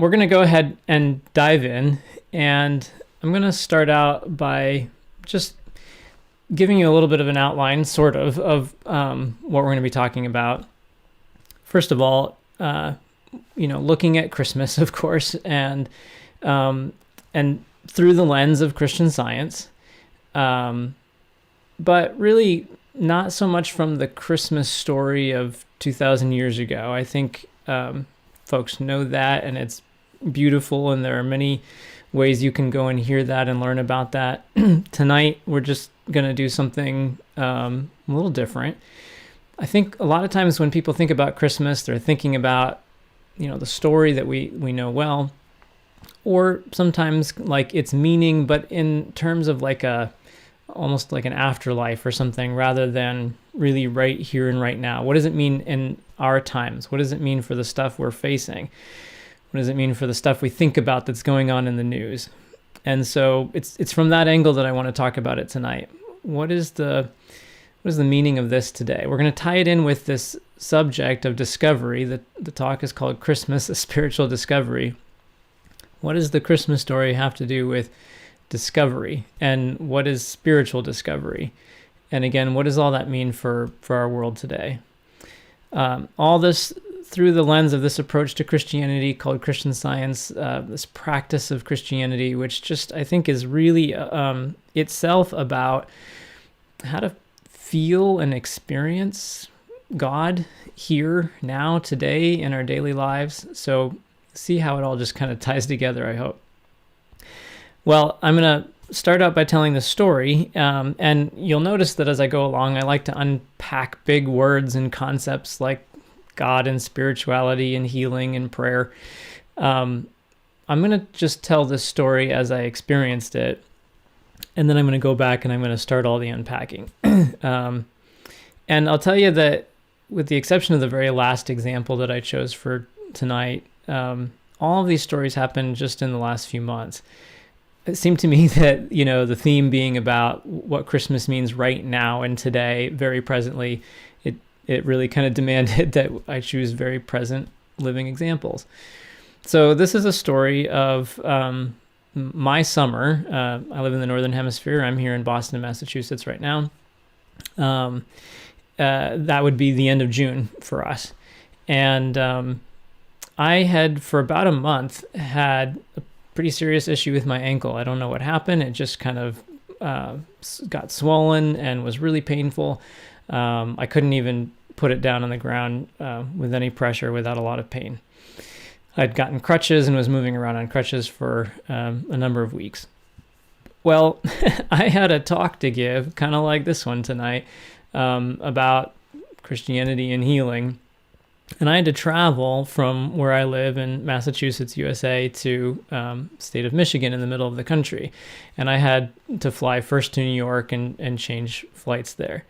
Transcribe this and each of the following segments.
we're going to go ahead and dive in, and I'm going to start out by just giving you a little bit of an outline, sort of what we're going to be talking about. First of all, looking at Christmas, of course, and through the lens of Christian Science, but really not so much from the Christmas story of 2,000 years ago. I think folks know that, and it's beautiful, and there are many ways you can go and hear that and learn about that. Tonight, we're just going to do something a little different. I think a lot of times when people think about Christmas, they're thinking about, the story that we know well, or sometimes like its meaning, but in terms of like almost like an afterlife or something, rather than really right here and right now. What does it mean in our times? What does it mean for the stuff we're facing? What does it mean for the stuff we think about that's going on in the news? And so it's from that angle that I want to talk about it tonight. What is the meaning of this today? We're going to tie it in with this subject of discovery. The talk is called Christmas, a Spiritual Discovery. What does the Christmas story have to do with discovery? And what is spiritual discovery? And again, what does all that mean for our world today? All this through the lens of this approach to Christianity called Christian Science, this practice of Christianity, which just I think is really itself about how to feel and experience God here, now, today, in our daily lives. So see how it all just kind of ties together, I hope. Well, I'm going to start out by telling the story, and you'll notice that as I go along, I like to unpack big words and concepts like God and spirituality and healing and prayer. I'm going to just tell this story as I experienced it, and then I'm going to go back and I'm going to start all the unpacking. And I'll tell you that with the exception of the very last example that I chose for tonight, all of these stories happened just in the last few months. It seemed to me that, the theme being about what Christmas means right now and today, very presently, it really kind of demanded that I choose very present living examples. So this is a story of my summer. I live in the Northern Hemisphere. I'm here in Boston, Massachusetts right now. That would be the end of June for us. And I had, for about a month, had a pretty serious issue with my ankle. I don't know what happened. It just kind of got swollen and was really painful. I couldn't even put it down on the ground with any pressure without a lot of pain. I'd gotten crutches and was moving around on crutches for a number of weeks. Well, I had a talk to give, kind of like this one tonight, about Christianity and healing. And I had to travel from where I live in Massachusetts, USA, to state of Michigan in the middle of the country. And I had to fly first to New York and change flights there.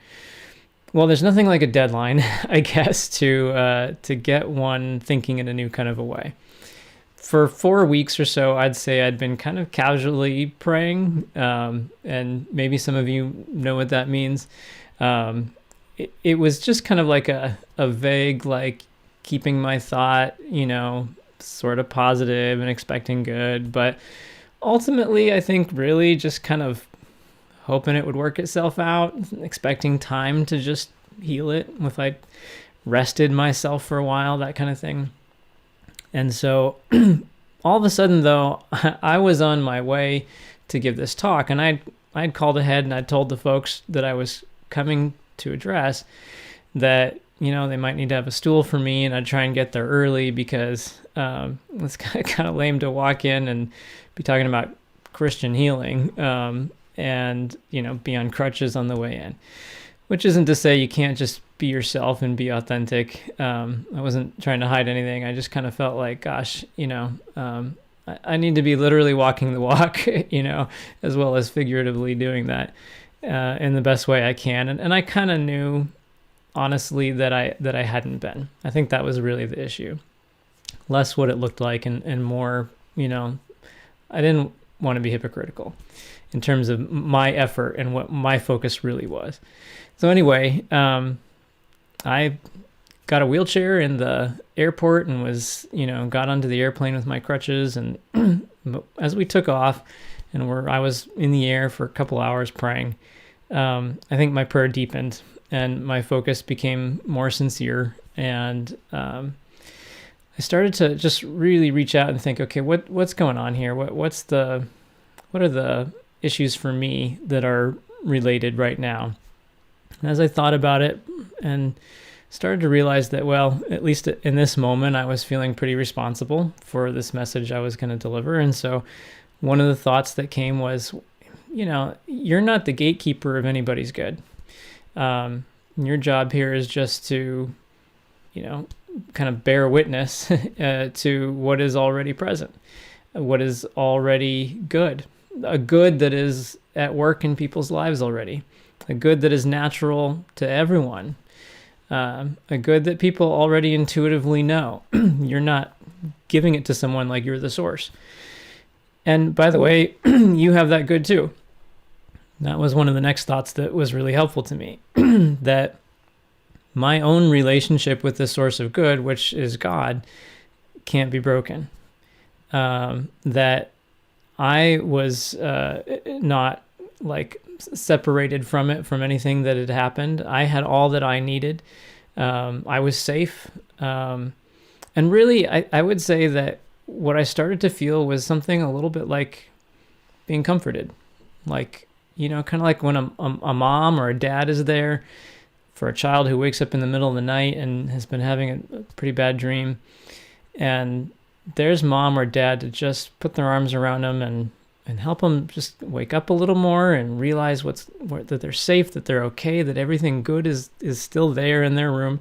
Well, there's nothing like a deadline, I guess, to get one thinking in a new kind of a way. For 4 weeks or so, I'd say I'd been kind of casually praying, and maybe some of you know what that means. It was just kind of like a vague, like keeping my thought, sort of positive and expecting good. But ultimately, I think really just kind of hoping it would work itself out, expecting time to just heal it if I rested myself for a while, that kind of thing. And so all of a sudden, though, I was on my way to give this talk, and I'd called ahead and I'd told the folks that I was coming to address that, they might need to have a stool for me, and I'd try and get there early because it's kind of lame to walk in and be talking about Christian healing and, be on crutches on the way in. Which isn't to say you can't just be yourself and be authentic. I wasn't trying to hide anything. I just kind of felt like, gosh, I need to be literally walking the walk, as well as figuratively doing that in the best way I can. And I kind of knew, honestly, that I hadn't been. I think that was really the issue. Less what it looked like and more, I didn't want to be hypocritical in terms of my effort and what my focus really was. So anyway, I got a wheelchair in the airport and was, got onto the airplane with my crutches. And as we took off and I was in the air for a couple hours praying, I think my prayer deepened and my focus became more sincere. And I started to just really reach out and think, okay, what's going on here? What are the issues for me that are related right now? And as I thought about it and started to realize that, well, at least in this moment, I was feeling pretty responsible for this message I was going to deliver. And so one of the thoughts that came was, you're not the gatekeeper of anybody's good. Your job here is just to, kind of bear witness to what is already present, what is already good, a good that is at work in people's lives already, a good that is natural to everyone, a good that people already intuitively know. You're not giving it to someone like you're the source. And by the way, you have that good too. That was one of the next thoughts that was really helpful to me, that my own relationship with the source of good, which is God, can't be broken. That I was not like separated from it, from anything that had happened. I had all that I needed. I was safe. And really, I would say that what I started to feel was something a little bit like being comforted. Like, kind of like when a mom or a dad is there for a child who wakes up in the middle of the night and has been having a pretty bad dream. And there's mom or dad to just put their arms around them and help them just wake up a little more and realize that they're safe, that they're okay, that everything good is still there in their room.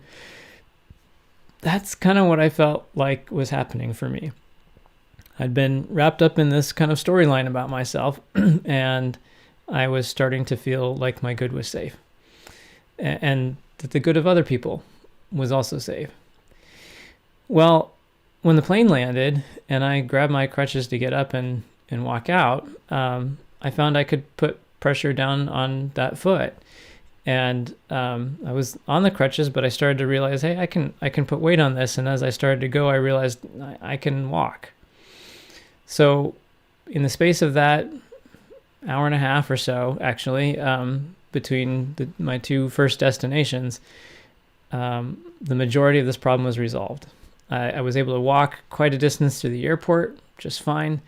That's kind of what I felt like was happening for me. I'd been wrapped up in this kind of storyline about myself, and I was starting to feel like my good was safe, and that the good of other people was also safe. Well, when the plane landed and I grabbed my crutches to get up and walk out, I found I could put pressure down on that foot. And I was on the crutches, but I started to realize, hey, I can put weight on this. And as I started to go, I realized I can walk. So in the space of that hour and a half or so, actually, between my two first destinations, the majority of this problem was resolved. I was able to walk quite a distance to the airport, just fine.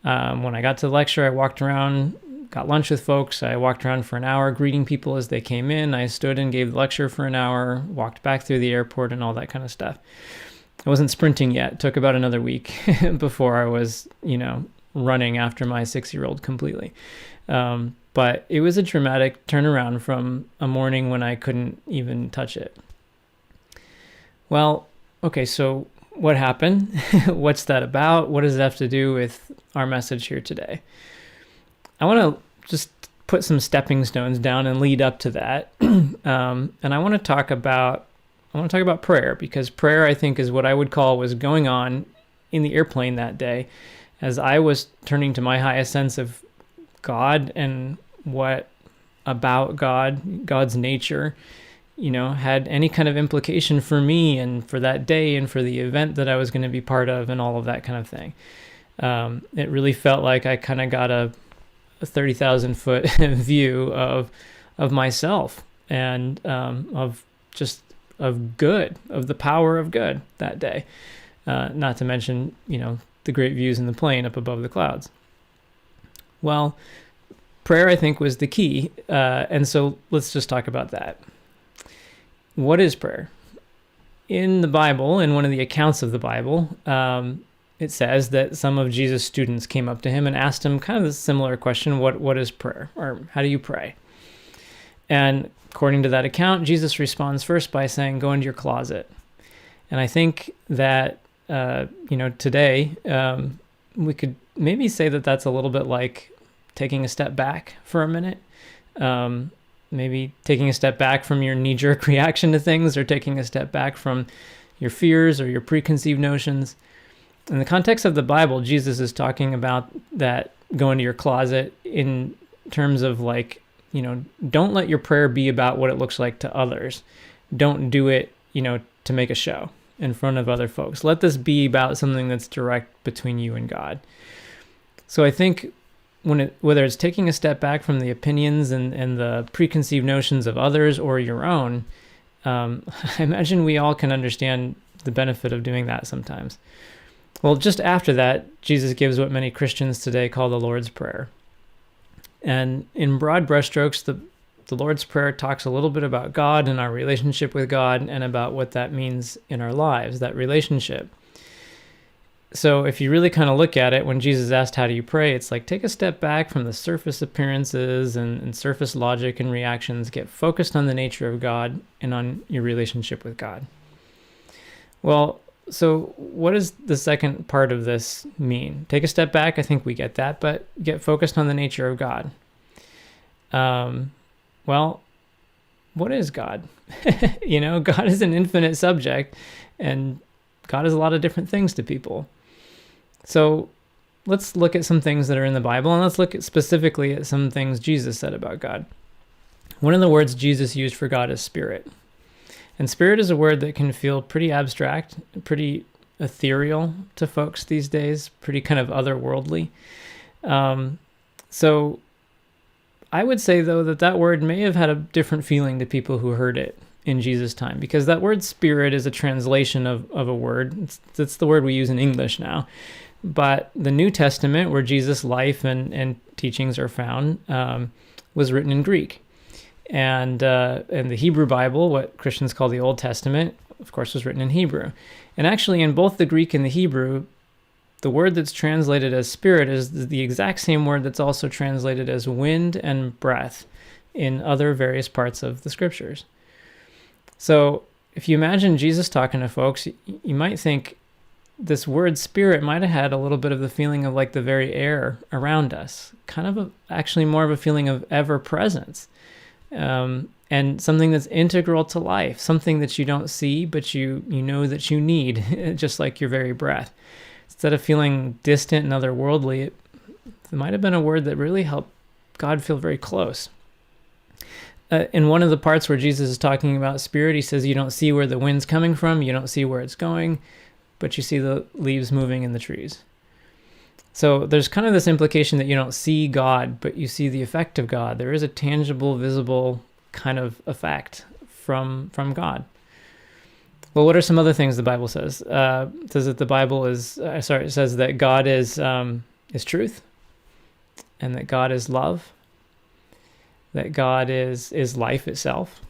When I got to the lecture, I walked around, got lunch with folks. I walked around for an hour, greeting people as they came in. I stood and gave the lecture for an hour, walked back through the airport and all that kind of stuff. I wasn't sprinting yet. It took about another week before I was, running after my 6-year-old completely. But it was a dramatic turnaround from a morning when I couldn't even touch it. Well, okay, so what happened? What's that about? What does it have to do with our message here today? I want to just put some stepping stones down and lead up to that. And I want to talk about prayer, because prayer, I think, is what I would call was going on in the airplane that day as I was turning to my highest sense of God and what about God's nature, had any kind of implication for me and for that day and for the event that I was going to be part of and all of that kind of thing. It really felt like I kind of got a 30,000 foot view of myself and of good, of the power of good that day. Not to mention, the great views in the plane up above the clouds. Well, prayer, I think, was the key. And so let's just talk about that. What is prayer? In the Bible, in one of the accounts of the Bible, it says that some of Jesus' students came up to him and asked him kind of a similar question, what is prayer? Or how do you pray? And according to that account, Jesus responds first by saying, go into your closet. And I think that, today, we could maybe say that that's a little bit like taking a step back for a minute. Maybe taking a step back from your knee-jerk reaction to things, or taking a step back from your fears or your preconceived notions. In the context of the Bible, Jesus is talking about that go into your closet in terms of like, don't let your prayer be about what it looks like to others. Don't do it, to make a show in front of other folks. Let this be about something that's direct between you and God. So I think whether it's taking a step back from the opinions and the preconceived notions of others or your own, I imagine we all can understand the benefit of doing that sometimes. Well, just after that, Jesus gives what many Christians today call the Lord's Prayer. And in broad brushstrokes, the Lord's Prayer talks a little bit about God and our relationship with God and about what that means in our lives, that relationship. So if you really kind of look at it, when Jesus asked, how do you pray? It's like, take a step back from the surface appearances and surface logic and reactions. Get focused on the nature of God and on your relationship with God. Well, so what does the second part of this mean? Take a step back. I think we get that, but get focused on the nature of God. Well, what is God? God is an infinite subject, and God is a lot of different things to people. So let's look at some things that are in the Bible, and let's look specifically at some things Jesus said about God. One of the words Jesus used for God is spirit. And spirit is a word that can feel pretty abstract, pretty ethereal to folks these days, pretty kind of otherworldly. So I would say, though, that word may have had a different feeling to people who heard it in Jesus' time, because that word spirit is a translation of a word. It's the word we use in English now. But the New Testament, where Jesus' life and teachings are found, was written in Greek. And the Hebrew Bible, what Christians call the Old Testament, of course, was written in Hebrew. And actually, in both the Greek and the Hebrew, the word that's translated as spirit is the exact same word that's also translated as wind and breath in other various parts of the scriptures. So if you imagine Jesus talking to folks, you might think this word spirit might have had a little bit of the feeling of like the very air around us, kind of actually more of a feeling of ever presence. And something that's integral to life, something that you don't see, but you know that you need, just like your very breath. Instead of feeling distant and otherworldly, it might have been a word that really helped God feel very close. In one of the parts where Jesus is talking about spirit, he says you don't see where the wind's coming from, you don't see where it's going, but you see the leaves moving in the trees. So there's kind of this implication that you don't see God, but you see the effect of God. There is a tangible, visible kind of effect from God. Well, what are some other things the Bible says? It says that the Bible is, it says that God is truth, and that God is love, that God is life itself.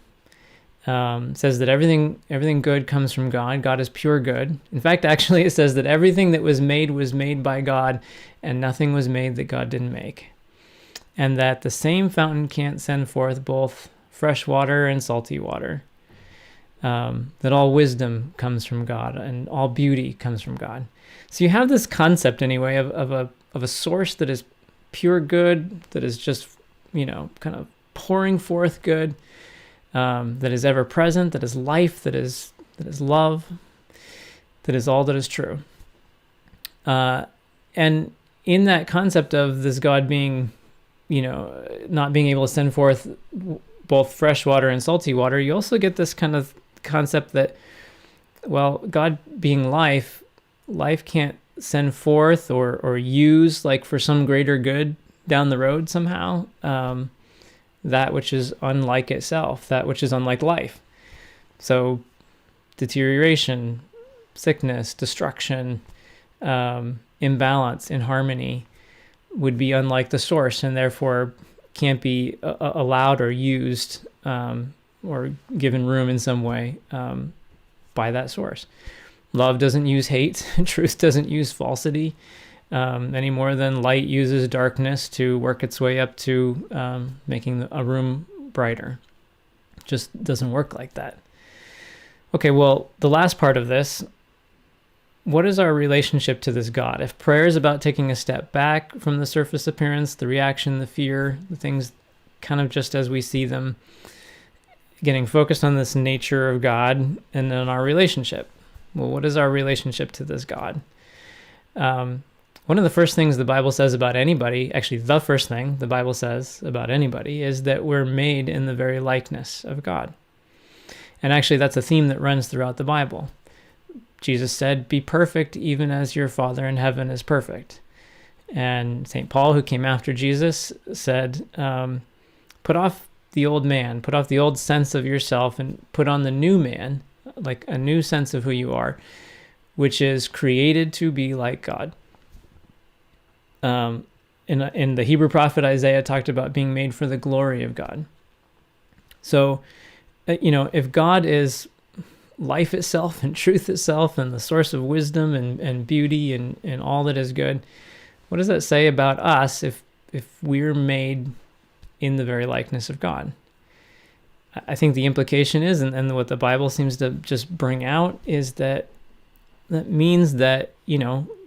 It says that everything good comes from God. God is pure good. In fact, actually, it says that everything that was made by God, and nothing was made that God didn't make. And that the same fountain can't send forth both fresh water and salty water. That all wisdom comes from God, and all beauty comes from God. So you have this concept, anyway, of a source that is pure good, that is just, kind of pouring forth good. That is ever present, that is life, that is love, that is all that is true. And in that concept of this God being, not being able to send forth both fresh water and salty water, you also get this kind of concept that, well, God being life can't send forth or use, like, for some greater good down the road somehow, that which is unlike itself, that which is unlike life. So deterioration, sickness, destruction, imbalance, inharmony would be unlike the source, and therefore can't be allowed or used or given room in some way by that source. Love doesn't use hate. Truth doesn't use falsity. Any more than light uses darkness to work its way up to making a room brighter. Just doesn't work like that. Okay, well, the last part of this, what is our relationship to this God? If prayer is about taking a step back from the surface appearance, the reaction, the fear, the things kind of just as we see them, getting focused on this nature of God and then our relationship. Well, what is our relationship to this God? One of the first things the Bible says about anybody, actually the first thing the Bible says about anybody, is that we're made in the very likeness of God. And actually, that's a theme that runs throughout the Bible. Jesus said, be perfect even as your Father in heaven is perfect. And St. Paul, who came after Jesus, said, put off the old man, put off the old sense of yourself and put on the new man, like a new sense of who you are, which is created to be like God. In the Hebrew prophet Isaiah talked about being made for the glory of God. So, if God is life itself and truth itself and the source of wisdom and beauty and all that is good, what does that say about us if we're made in the very likeness of God? I think the implication is, and what the Bible seems to just bring out, is that means that,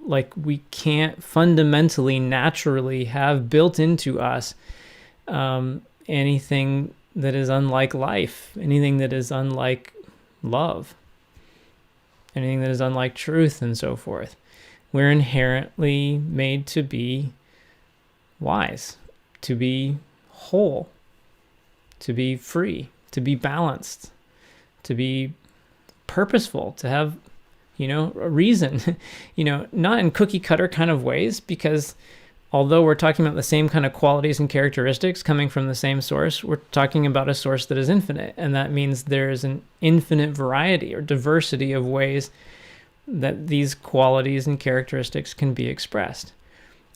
like we can't fundamentally, naturally have built into us anything that is unlike life, anything that is unlike love, anything that is unlike truth, and so forth. We're inherently made to be wise, to be whole, to be free, to be balanced, to be purposeful, to have, a reason, not in cookie cutter kind of ways, because although we're talking about the same kind of qualities and characteristics coming from the same source, we're talking about a source that is infinite. And that means there's an infinite variety or diversity of ways that these qualities and characteristics can be expressed.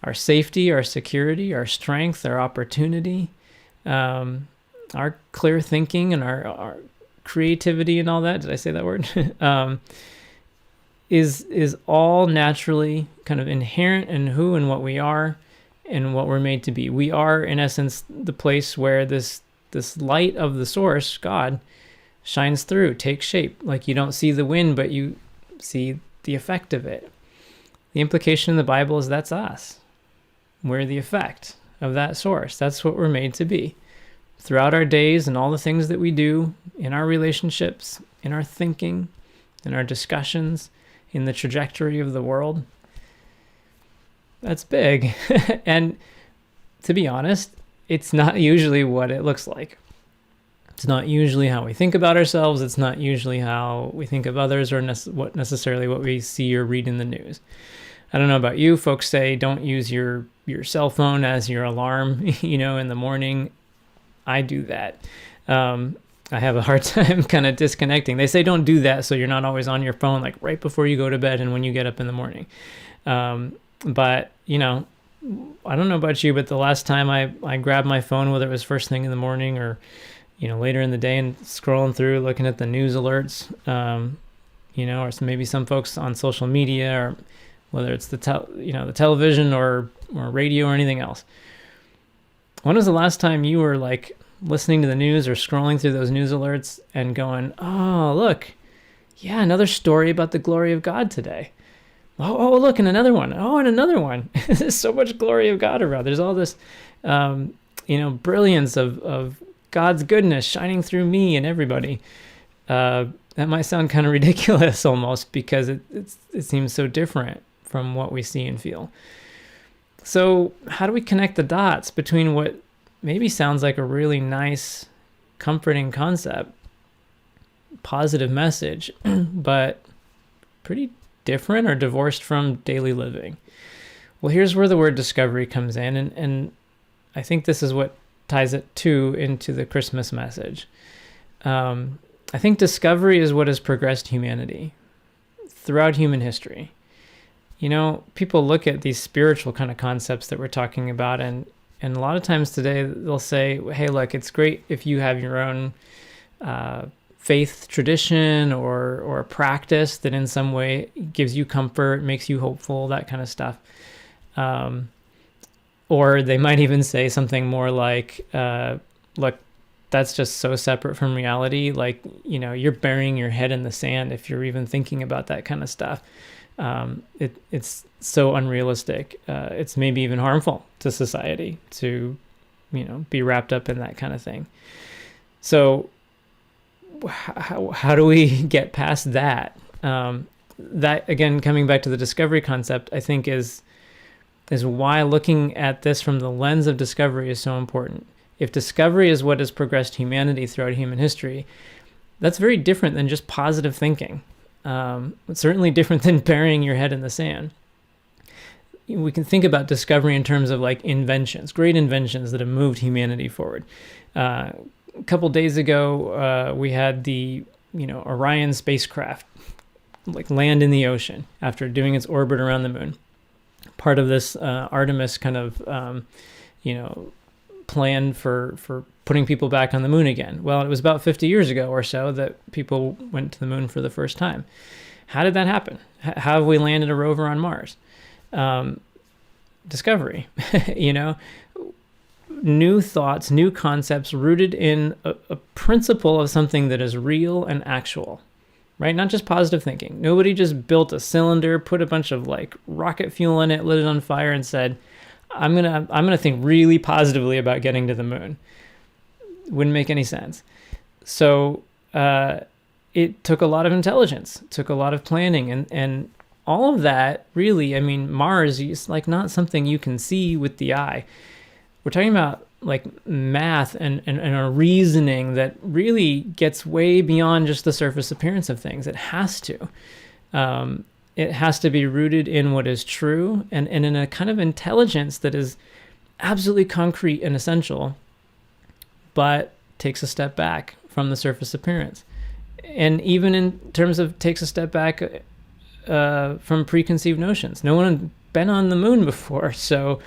Our safety, our security, our strength, our opportunity, our clear thinking and our creativity and all that, did I say that word? Is all naturally kind of inherent in who and what we are and what we're made to be. We are, in essence, the place where this light of the source, God, shines through, takes shape. Like you don't see the wind, but you see the effect of it. The implication in the Bible is that's us. We're the effect of that source. That's what we're made to be. Throughout our days and all the things that we do, in our relationships, in our thinking, in our discussions, in the trajectory of the world. That's big. And to be honest, it's not usually what it looks like. It's not usually how we think about ourselves. It's not usually how we think of others or necessarily what we see or read in the news. I don't know about you. Folks say don't use your cell phone as your alarm, in the morning. I do that. I have a hard time kind of disconnecting. They say don't do that so you're not always on your phone like right before you go to bed and when you get up in the morning. But, I don't know about you, but the last time I grabbed my phone, whether it was first thing in the morning or, later in the day and scrolling through, looking at the news alerts, or maybe some folks on social media or whether it's the television or radio or anything else. When was the last time you were like listening to the news or scrolling through those news alerts and going, oh, look, yeah, another story about the glory of God today. Oh, look, and another one. Oh, and another one. There's so much glory of God around. There's all this, brilliance of God's goodness shining through me and everybody. That might sound kind of ridiculous almost because it seems so different from what we see and feel. So how do we connect the dots between what maybe sounds like a really nice, comforting concept, positive message, but pretty different or divorced from daily living? Well, here's where the word discovery comes in, and I think this is what ties it into the Christmas message. I think discovery is what has progressed humanity throughout human history. People look at these spiritual kind of concepts that we're talking about, and a lot of times today they'll say, hey, look, it's great if you have your own faith tradition or a practice that in some way gives you comfort, makes you hopeful, that kind of stuff. Or they might even say something more like, look, that's just so separate from reality. Like, you're burying your head in the sand if you're even thinking about that kind of stuff. It's so unrealistic. It's maybe even harmful to society to, be wrapped up in that kind of thing. So how do we get past that? That, again, coming back to the discovery concept, I think is why looking at this from the lens of discovery is so important. If discovery is what has progressed humanity throughout human history, That's very different than just positive thinking. It's certainly different than burying your head in the sand. We can think about discovery in terms of like inventions, great inventions that have moved humanity forward. A couple days ago, we had the Orion spacecraft like land in the ocean after doing its orbit around the moon. Part of this Artemis kind of plan for putting people back on the moon again. Well, it was about 50 years ago or so that people went to the moon for the first time. How did that happen? How have we landed a rover on Mars? Discovery, new thoughts, new concepts rooted in a principle of something that is real and actual, right? Not just positive thinking. Nobody just built a cylinder, put a bunch of like rocket fuel in it, lit it on fire and said, I'm gonna think really positively about getting to the moon. Wouldn't make any sense. So it took a lot of intelligence, took a lot of planning, and all of that really, Mars is like not something you can see with the eye. We're talking about like math and a reasoning that really gets way beyond just the surface appearance of things. It has to. It has to be rooted in what is true and in a kind of intelligence that is absolutely concrete and essential, but takes a step back from the surface appearance. And even in terms of takes a step back from preconceived notions. No one had been on the moon before, so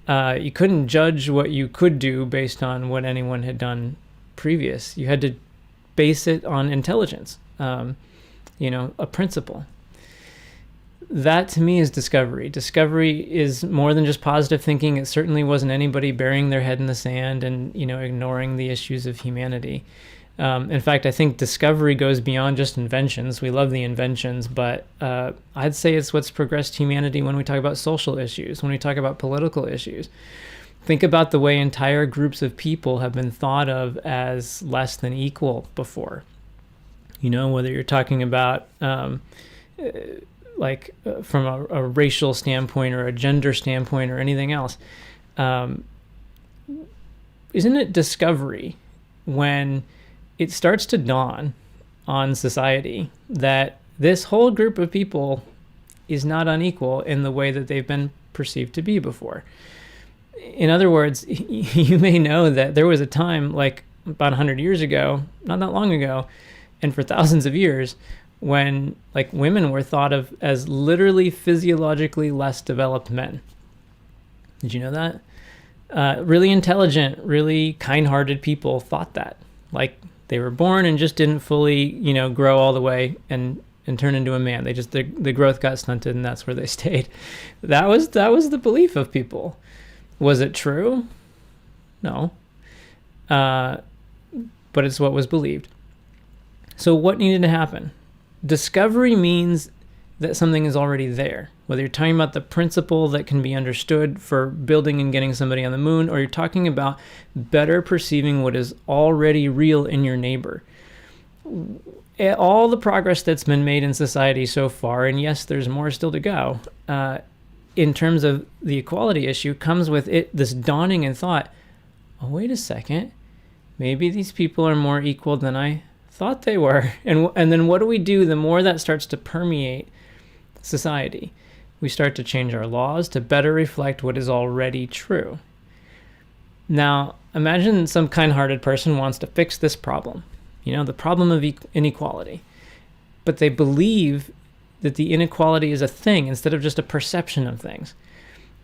you couldn't judge what you could do based on what anyone had done previous. You had to base it on intelligence, a principle. That to me is discovery. Discovery is more than just positive thinking. It certainly wasn't anybody burying their head in the sand and, ignoring the issues of humanity. In fact, I think discovery goes beyond just inventions. We love the inventions, but I'd say it's what's progressed humanity when we talk about social issues, when we talk about political issues. Think about the way entire groups of people have been thought of as less than equal before. Whether you're talking about from a racial standpoint or a gender standpoint or anything else. Isn't it discovery when it starts to dawn on society that this whole group of people is not unequal in the way that they've been perceived to be before? In other words, you may know that there was a time like about 100 years ago, not that long ago, and for thousands of years, when like women were thought of as literally physiologically less developed men. Did you know that? Really intelligent, really kind-hearted people thought that. Like they were born and just didn't fully, grow all the way and turn into a man. They just, the growth got stunted and that's where they stayed. That was the belief of people. Was it true? No. But it's what was believed. So what needed to happen? Discovery means that something is already there. Whether you're talking about the principle that can be understood for building and getting somebody on the moon, or you're talking about better perceiving what is already real in your neighbor. All the progress that's been made in society so far, and yes, there's more still to go, in terms of the equality issue, comes with it this dawning in thought, oh, wait a second, maybe these people are more equal than I thought they were. And then what do we do the more that starts to permeate society? We start to change our laws to better reflect what is already true. Now, imagine some kind-hearted person wants to fix this problem, the problem of inequality. But they believe that the inequality is a thing instead of just a perception of things.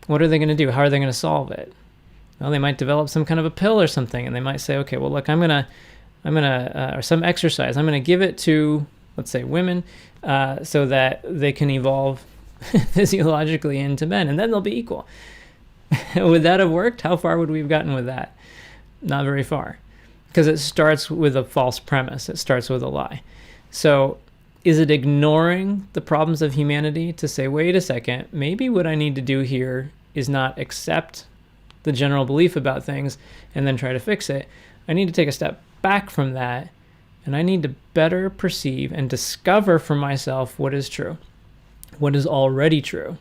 What are they going to do? How are they going to solve it? Well, they might develop some kind of a pill or something, and they might say, okay, well, look, I'm gonna, or some exercise, I'm gonna give it to, let's say, women, so that they can evolve physiologically into men, and then they'll be equal. Would that have worked? How far would we have gotten with that? Not very far, because it starts with a false premise. It starts with a lie. So is it ignoring the problems of humanity to say, wait a second, maybe what I need to do here is not accept the general belief about things and then try to fix it. I need to take a step back from that, and I need to better perceive and discover for myself what is true, what is already true,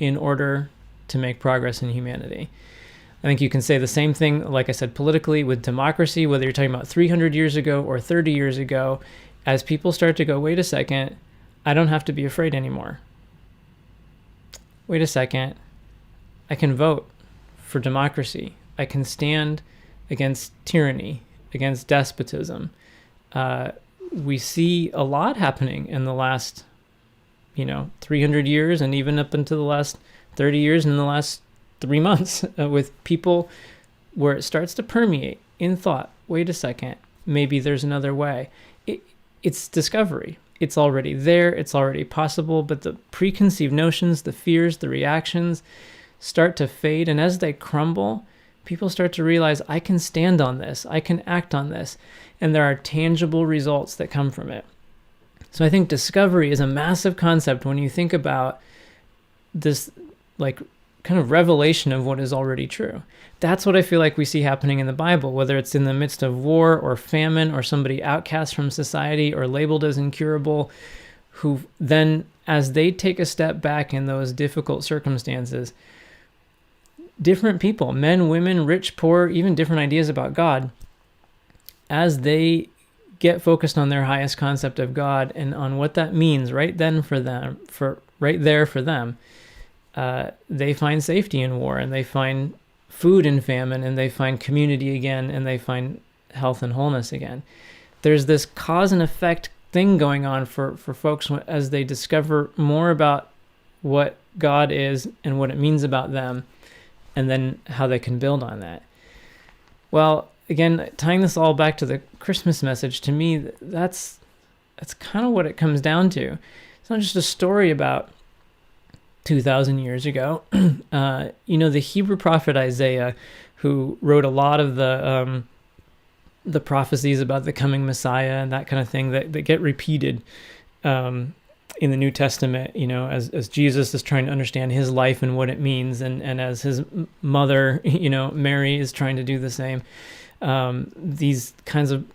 in order to make progress in humanity. I think you can say the same thing, like I said, politically with democracy, whether you're talking about 300 years ago or 30 years ago. as people start to go, wait a second, I don't have to be afraid anymore. Wait a second, I can vote for democracy. I can stand against tyranny, against despotism. We see a lot happening in the last, 300 years, and even up into the last 30 years, and in the last 3 months, with people where it starts to permeate in thought. Wait a second, maybe there's another way. It's discovery. It's already there. It's already possible. But the preconceived notions, the fears, the reactions start to fade. And as they crumble, people start to realize, I can stand on this. I can act on this. And there are tangible results that come from it. So I think discovery is a massive concept when you think about this, like, kind of revelation of what is already true. That's what I feel like we see happening in the Bible, whether it's in the midst of war or famine or somebody outcast from society or labeled as incurable, who then, as they take a step back in those difficult circumstances, different people, men, women, rich, poor, even different ideas about God, as they get focused on their highest concept of God and on what that means right then for them, they find safety in war, and they find food in famine, and they find community again, and they find health and wholeness again. There's this cause and effect thing going on for folks as they discover more about what God is and what it means about them, and then how they can build on that. Well, again, tying this all back to the Christmas message, to me, that's kind of what it comes down to. It's not just a story about 2,000 years ago. The Hebrew prophet Isaiah, who wrote a lot of the prophecies about the coming Messiah and that kind of thing that get repeated in the New Testament, as Jesus is trying to understand his life and what it means, and as his mother, Mary, is trying to do the same. These kinds of,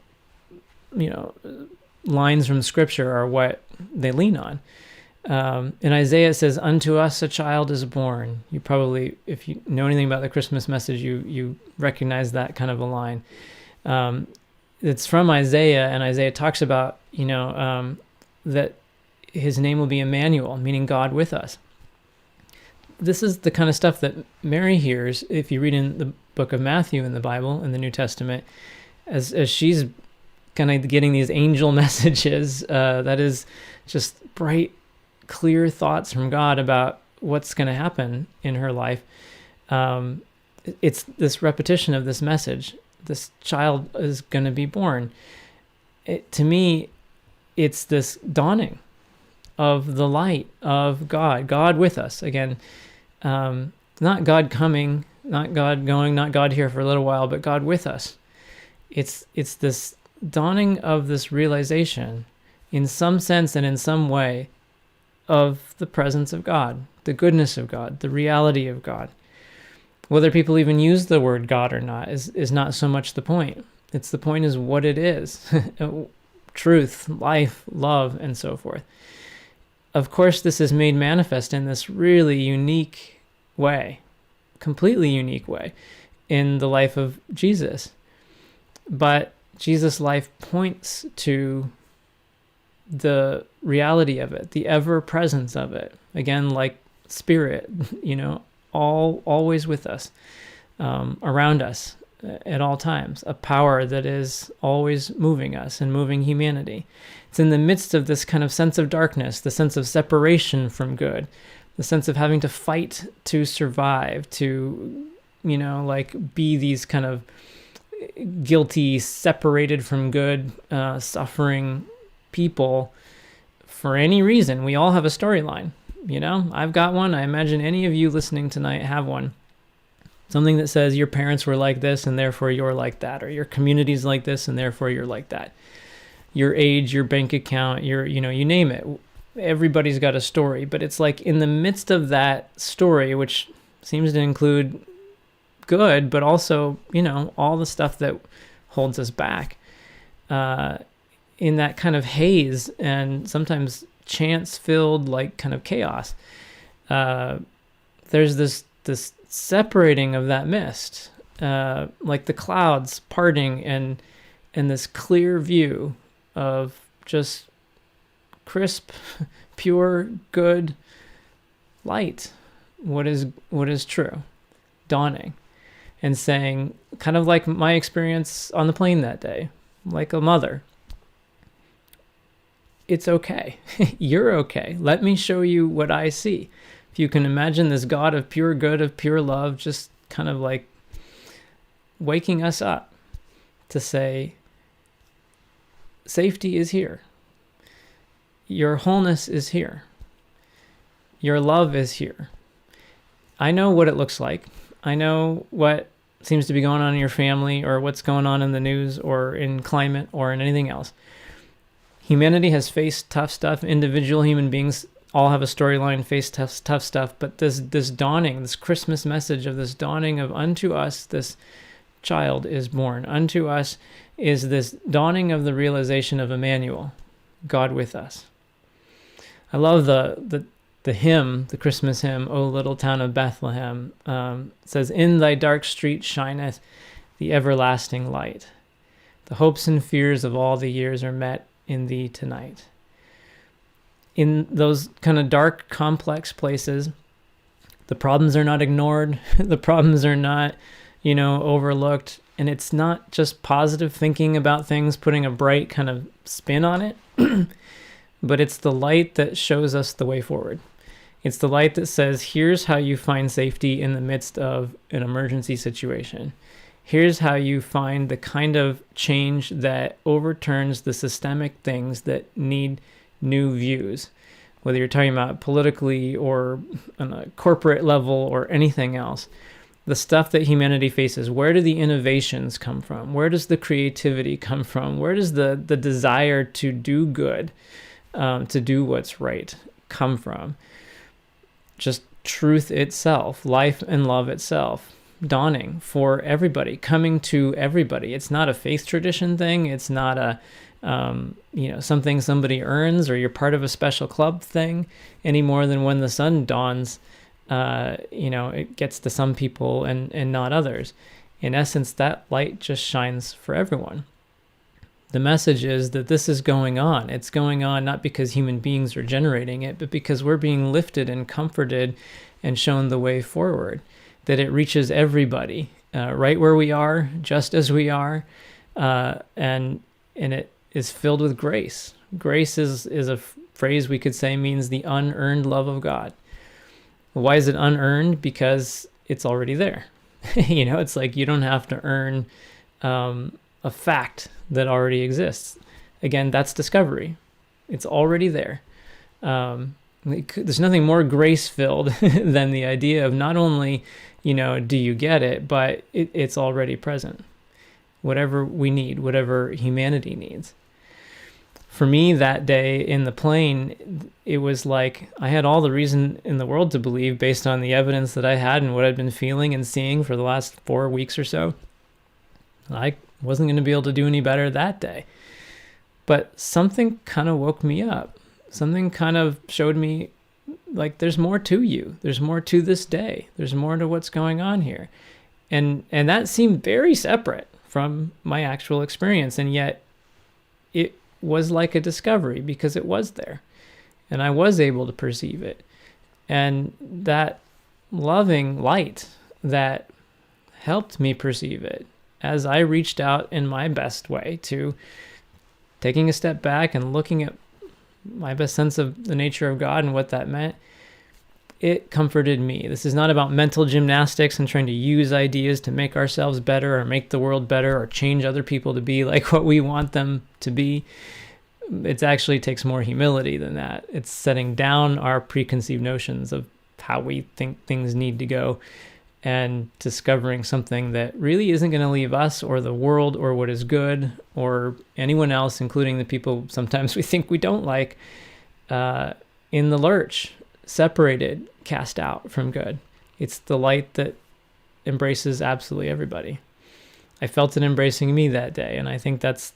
lines from Scripture are what they lean on. In Isaiah, it says, "Unto us a child is born." You probably, if you know anything about the Christmas message, you recognize that kind of a line. It's from Isaiah, and Isaiah talks about, that his name will be Emmanuel, meaning God with us. This is the kind of stuff that Mary hears if you read in the book of Matthew in the Bible, in the New Testament, as she's kind of getting these angel messages, that is just bright, clear thoughts from God about what's going to happen in her life. It's this repetition of this message. This child is going to be born. To me, it's this dawning of the light of God with us. Again, not God coming, not God going, not God here for a little while, but God with us. It's this dawning of this realization, in some sense and in some way, of the presence of God, the goodness of God, the reality of God. Whether people even use the word God or not is not so much the point. It's the point is what it is. Truth, life, love, and so forth. Of course, this is made manifest in this really unique way, completely unique way, in the life of Jesus. But Jesus' life points to the reality of it, the ever presence of it. Again, like spirit, always with us, around us at all times, a power that is always moving us and moving humanity. It's in the midst of this kind of sense of darkness, the sense of separation from good, the sense of having to fight to survive, to, be these kind of guilty, separated from good, suffering people for any reason. We all have a storyline. I've got one. I imagine any of you listening tonight have one. Something that says your parents were like this and therefore you're like that, or your community's like this and therefore you're like that. Your age, your bank account, you name it. Everybody's got a story, but it's like in the midst of that story, which seems to include good, but also, all the stuff that holds us back, in that kind of haze and sometimes chance-filled, like, kind of chaos, there's this separating of that mist, like the clouds parting, and this clear view of just crisp, pure, good light. What is true, dawning, and saying, kind of like my experience on the plane that day, like a mother, it's okay. You're okay. Let me show you what I see. If you can imagine this God of pure good, of pure love, just kind of like waking us up to say, safety is here. Your wholeness is here. Your love is here. I know what it looks like. I know what seems to be going on in your family, or what's going on in the news or in climate or in anything else. Humanity has faced tough stuff. Individual human beings all have a storyline, face tough stuff. But this dawning, this Christmas message of this dawning of unto us this child is born. Unto us is this dawning of the realization of Emmanuel, God with us. I love the hymn, the Christmas hymn, O Little Town of Bethlehem. It says, in thy dark street shineth the everlasting light. The hopes and fears of all the years are met in thee tonight. In those kind of dark, complex places, the problems are not ignored. The problems are not, overlooked. And it's not just positive thinking about things, putting a bright kind of spin on it, but it's the light that shows us the way forward. It's the light that says, here's how you find safety in the midst of an emergency situation. Here's how you find the kind of change that overturns the systemic things that need new views, whether you're talking about politically or on a corporate level or anything else. The stuff that humanity faces, where do the innovations come from? Where does the creativity come from? Where does the desire to do good, to do what's right, come from? Just truth itself, life and love itself, dawning for everybody, coming to everybody. It's not a faith tradition thing. It's not a, something somebody earns or you're part of a special club thing any more than when the sun dawns, it gets to some people and not others. In essence, that light just shines for everyone. The message is that this is going on. It's going on not because human beings are generating it, but because we're being lifted and comforted and shown the way forward, that it reaches everybody, right where we are, just as we are, and it is filled with grace. Grace is a phrase we could say means the unearned love of God. Why is it unearned? Because it's already there. It's like you don't have to earn a fact that already exists. Again, that's discovery. It's already there. There's nothing more grace-filled than the idea of not only, do you get it, but it's already present. Whatever we need, whatever humanity needs. For me, that day in the plane, it was like I had all the reason in the world to believe based on the evidence that I had and what I'd been feeling and seeing for the last 4 weeks or so. I wasn't going to be able to do any better that day. But something kind of woke me up. Something kind of showed me, like, there's more to you. There's more to this day. There's more to what's going on here. And that seemed very separate from my actual experience. And yet it was like a discovery because it was there. And I was able to perceive it. And that loving light that helped me perceive it as I reached out in my best way to taking a step back and looking at my best sense of the nature of God and what that meant, it comforted me. This is not about mental gymnastics and trying to use ideas to make ourselves better or make the world better or change other people to be like what we want them to be. It actually takes more humility than that. It's setting down our preconceived notions of how we think things need to go and discovering something that really isn't going to leave us or the world or what is good or anyone else, including the people sometimes we think we don't like, in the lurch, separated, cast out from good. It's the light that embraces absolutely everybody. I felt it embracing me that day, and I think that's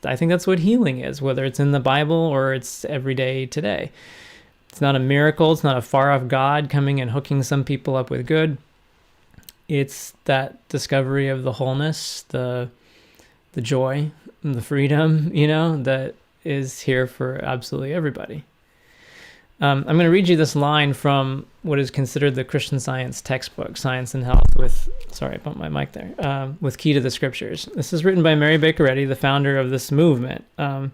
what healing is, whether it's in the Bible or it's every day today. It's not a miracle. It's not a far-off God coming and hooking some people up with good. It's that discovery of the wholeness, the joy, and the freedom, that is here for absolutely everybody. I'm going to read you this line from what is considered the Christian Science textbook, Science and Health, sorry, I bumped my mic there, with Key to the Scriptures. This is written by Mary Baker Eddy, the founder of this movement,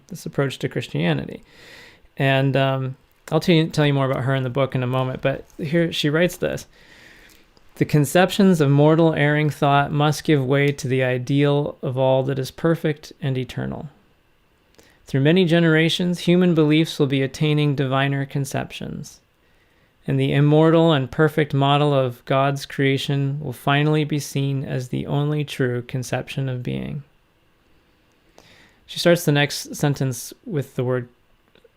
this approach to Christianity. And I'll tell you more about her in the book in a moment, but here she writes this. The conceptions of mortal erring thought must give way to the ideal of all that is perfect and eternal. Through many generations, human beliefs will be attaining diviner conceptions, and the immortal and perfect model of God's creation will finally be seen as the only true conception of being. She starts the next sentence with the word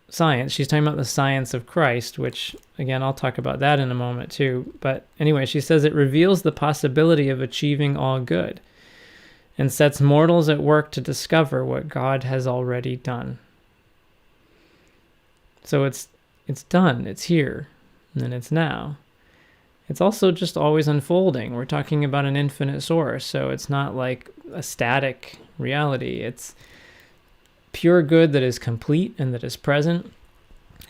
science. She's talking about the science of Christ, which, again, I'll talk about that in a moment too. But anyway, she says it reveals the possibility of achieving all good and sets mortals at work to discover what God has already done. So it's done, it's here, and it's now. It's also just always unfolding. We're talking about an infinite source, so it's not like a static reality. It's pure good that is complete and that is present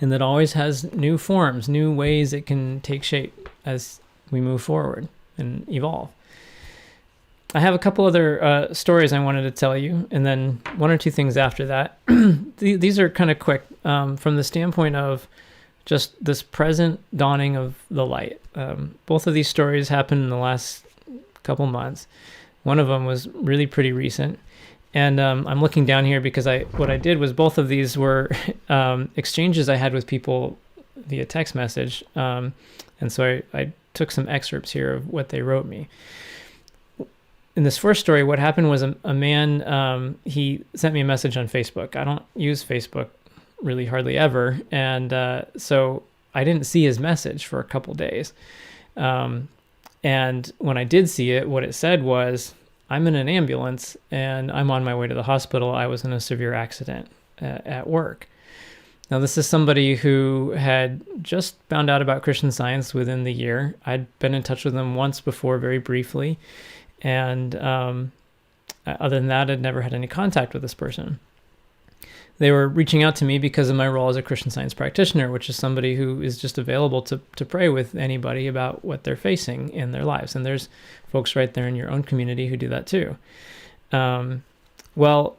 and that always has new forms, new ways it can take shape as we move forward and evolve. I have a couple other stories I wanted to tell you, and then one or two things after that. These are kind of quick from the standpoint of just this present dawning of the light. Both of these stories happened in the last couple months. One of them was really pretty recent. And I'm looking down here because what I did was both of these were exchanges I had with people via text message. And so I took some excerpts here of what they wrote me. In this first story, what happened was a man, he sent me a message on Facebook. I don't use Facebook really hardly ever. And so I didn't see his message for a couple days. And when I did see it, what it said was, I'm in an ambulance and I'm on my way to the hospital. I was in a severe accident at work. Now, this is somebody who had just found out about Christian Science within the year. I'd been in touch with them once before, very briefly. And other than that, I'd never had any contact with this person. They were reaching out to me because of my role as a Christian Science practitioner, which is somebody who is just available to pray with anybody about what they're facing in their lives. And there's folks right there in your own community who do that too. Well,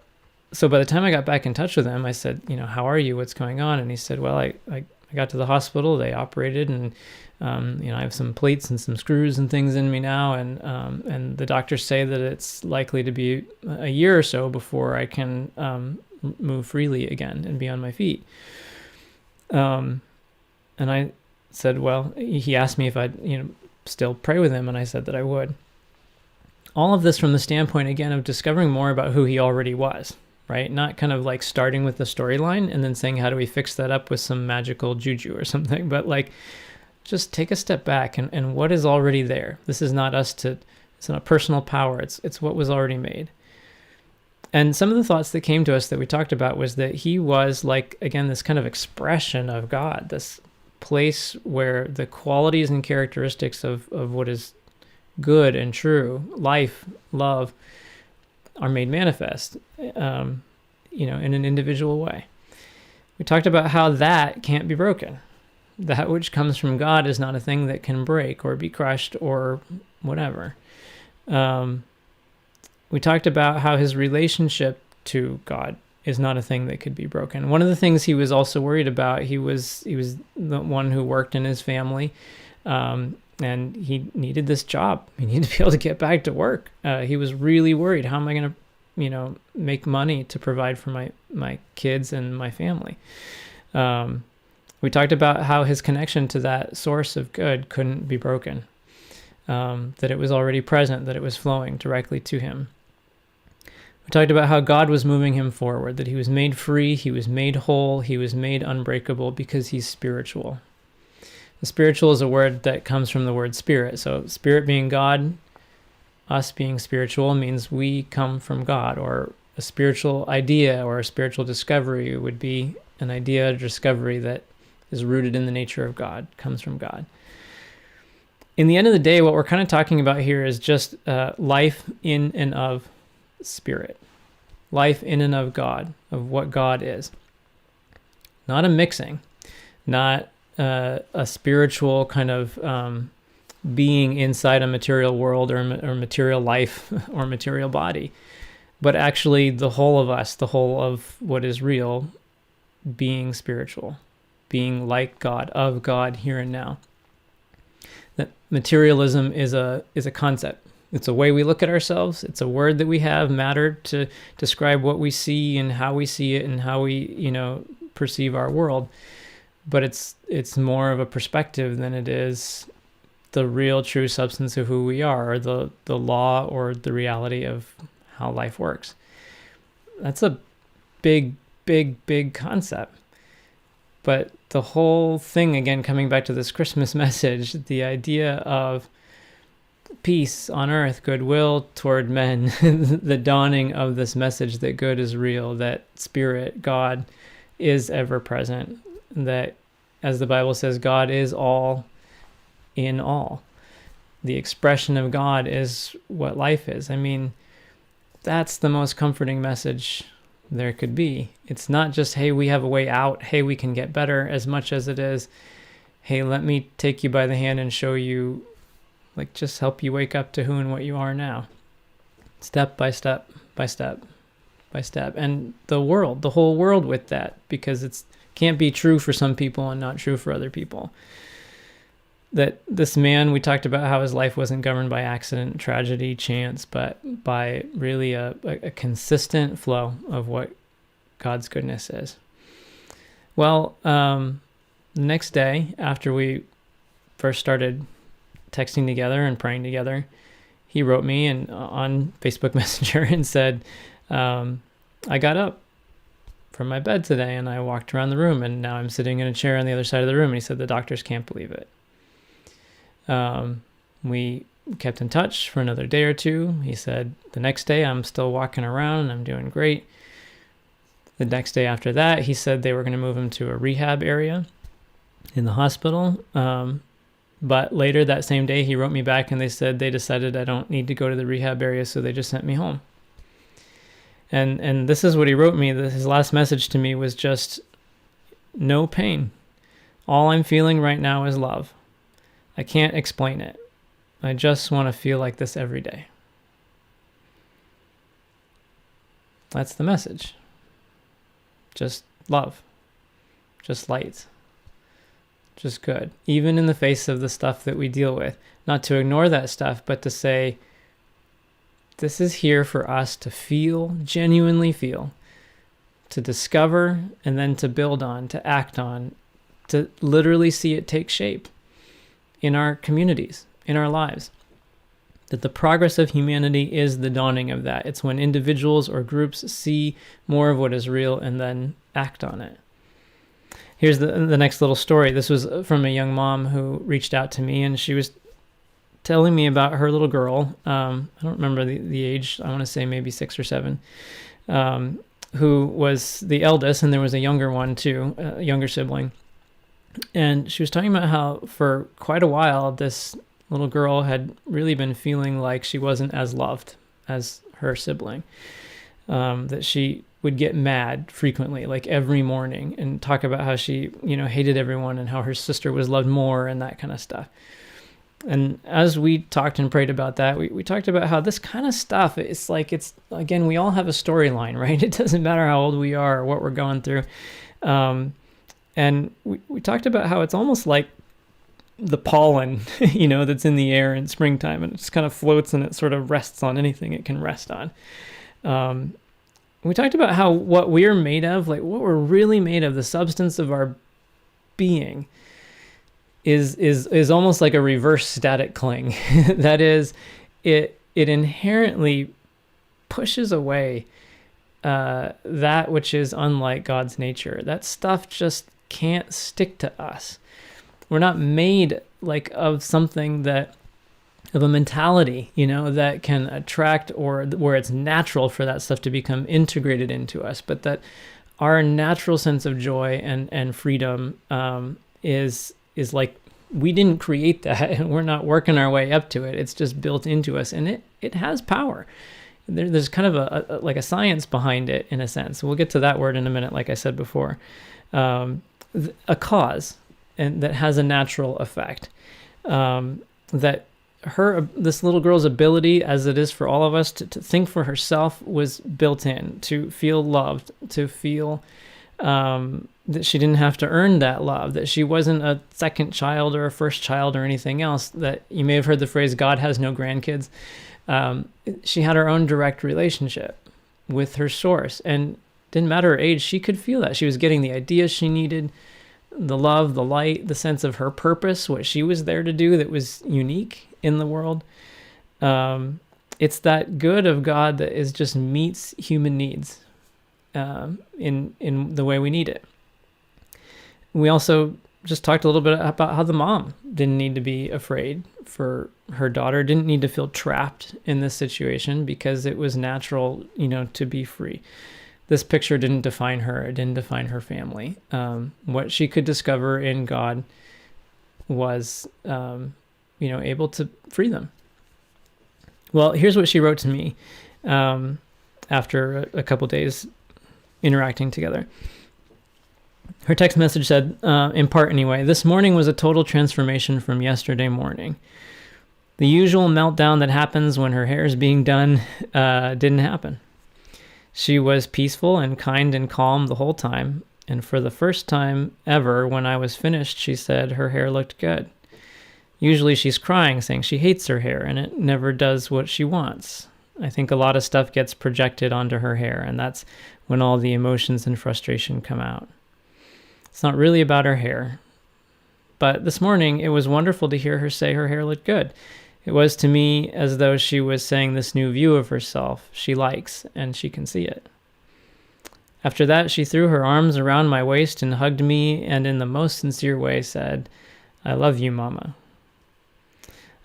so by the time I got back in touch with him, I said, how are you? What's going on? And he said, well, I got to the hospital, they operated, and I have some plates and some screws and things in me now, and the doctors say that it's likely to be a year or so before I can move freely again and be on my feet. And I said, well, he asked me if I'd still pray with him, and I said that I would. All of this from the standpoint, again, of discovering more about who he already was, right? Not kind of like starting with the storyline and then saying, how do we fix that up with some magical juju or something, but like, just take a step back and what is already there. This is not it's not personal power. It's what was already made. And some of the thoughts that came to us that we talked about was that he was like, again, this kind of expression of God, this place where the qualities and characteristics of what is good and true, life, love, are made manifest, in an individual way. We talked about how that can't be broken. That which comes from God is not a thing that can break or be crushed or whatever. We talked about how his relationship to God is not a thing that could be broken. One of the things he was also worried about, he was the one who worked in his family, and he needed this job. He needed to be able to get back to work. He was really worried, how am I going to, make money to provide for my kids and my family? We talked about how his connection to that source of good couldn't be broken, that it was already present, that it was flowing directly to him. We talked about how God was moving him forward, that he was made free, he was made whole, he was made unbreakable because he's spiritual. The spiritual is a word that comes from the word spirit. So spirit being God, us being spiritual means we come from God, or a spiritual idea or a spiritual discovery would be an idea or discovery that is rooted in the nature of God, comes from God. In the end of the day, what we're kind of talking about here is just life in and of spirit, life in and of God, of what God is. not a mixing, not a spiritual kind of being inside a material world or material life or material body, but actually the whole of us, the whole of what is real, being spiritual, being like God, of God here and now. That materialism is a concept. It's a way we look at ourselves. It's a word that we have, matter, to describe what we see and how we see it and how we, perceive our world. But it's more of a perspective than it is the real true substance of who we are, or the law or the reality of how life works. That's a big, big, big concept. But the whole thing, again, coming back to this Christmas message, the idea of peace on earth, goodwill toward men, the dawning of this message that good is real, that Spirit, God, is ever present, that, as the Bible says, God is all in all. The expression of God is what life is. I mean, that's the most comforting message there could be. It's not just, hey, we have a way out, hey, we can get better, as much as it is, hey, let me take you by the hand and show you, like, just help you wake up to who and what you are now. Step by step by step by step. And the whole world with that, because it's can't be true for some people and not true for other people. That this man, we talked about how his life wasn't governed by accident, tragedy, chance, but by really a consistent flow of what God's goodness is. Well, the next day, after we first started texting together and praying together, he wrote me on Facebook Messenger and said, I got up from my bed today and I walked around the room and now I'm sitting in a chair on the other side of the room. And he said, the doctors can't believe it. We kept in touch for another day or two. He said, the next day I'm still walking around and I'm doing great. The next day after that, he said they were going to move him to a rehab area in the hospital. But later that same day, he wrote me back and they said they decided I don't need to go to the rehab area, so they just sent me home. And this is what he wrote me. His last message to me was just, no pain. All I'm feeling right now is love. I can't explain it. I just want to feel like this every day. That's the message. Just love. Just light. Just good. Even in the face of the stuff that we deal with. Not to ignore that stuff, but to say, this is here for us to feel, genuinely feel, to discover, and then to build on, to act on, to literally see it take shape in our communities, in our lives. That the progress of humanity is the dawning of that. It's when individuals or groups see more of what is real and then act on it. Here's the next little story. This was from a young mom who reached out to me, and she was telling me about her little girl. I don't remember the age. I want to say maybe 6 or 7, who was the eldest, and there was a younger one too, a younger sibling. And she was talking about how for quite a while, this little girl had really been feeling like she wasn't as loved as her sibling, that she would get mad frequently, like every morning, and talk about how she, hated everyone and how her sister was loved more and that kind of stuff. And as we talked and prayed about that, we talked about how this kind of stuff, again, we all have a storyline, right? It doesn't matter how old we are or what we're going through. And we talked about how it's almost like the pollen, that's in the air in springtime, and it just kind of floats and it sort of rests on anything it can rest on. We talked about how what we're made of, like what we're really made of, the substance of our being, is almost like a reverse static cling. That is, it inherently pushes away that which is unlike God's nature. That stuff just can't stick to us. We're not made like of something of a mentality, that can attract, or where it's natural for that stuff to become integrated into us, but that our natural sense of joy and freedom is like, we didn't create that, and we're not working our way up to it. It's just built into us, and it has power. There's kind of a science behind it, in a sense. We'll get to that word in a minute, like I said before. a cause, and that has a natural effect. That this little girl's ability, as it is for all of us, to think for herself was built in, to feel loved, to feel that she didn't have to earn that love, that she wasn't a second child or a first child or anything else. That you may have heard the phrase, God has no grandkids. She had her own direct relationship with her source, and didn't matter her age, she could feel that. She was getting the ideas she needed, the love, the light, the sense of her purpose, what she was there to do that was unique in the world. It's that good of God that is just meets human needs in the way we need it. We also just talked a little bit about how the mom didn't need to be afraid for her daughter, didn't need to feel trapped in this situation, because it was natural, to be free. This picture didn't define her. It didn't define her family. What she could discover in God was, able to free them. Well, here's what she wrote to me after a couple days interacting together. Her text message said, in part anyway, "This morning was a total transformation from yesterday morning. The usual meltdown that happens when her hair is being done didn't happen. She was peaceful and kind and calm the whole time, and for the first time ever, when I was finished, she said her hair looked good. Usually she's crying, saying she hates her hair, and it never does what she wants. I think a lot of stuff gets projected onto her hair, and that's when all the emotions and frustration come out. It's not really about her hair. But this morning, it was wonderful to hear her say her hair looked good. It was to me as though she was saying this new view of herself she likes, and she can see it. After that, she threw her arms around my waist and hugged me, and in the most sincere way said, 'I love you, Mama.'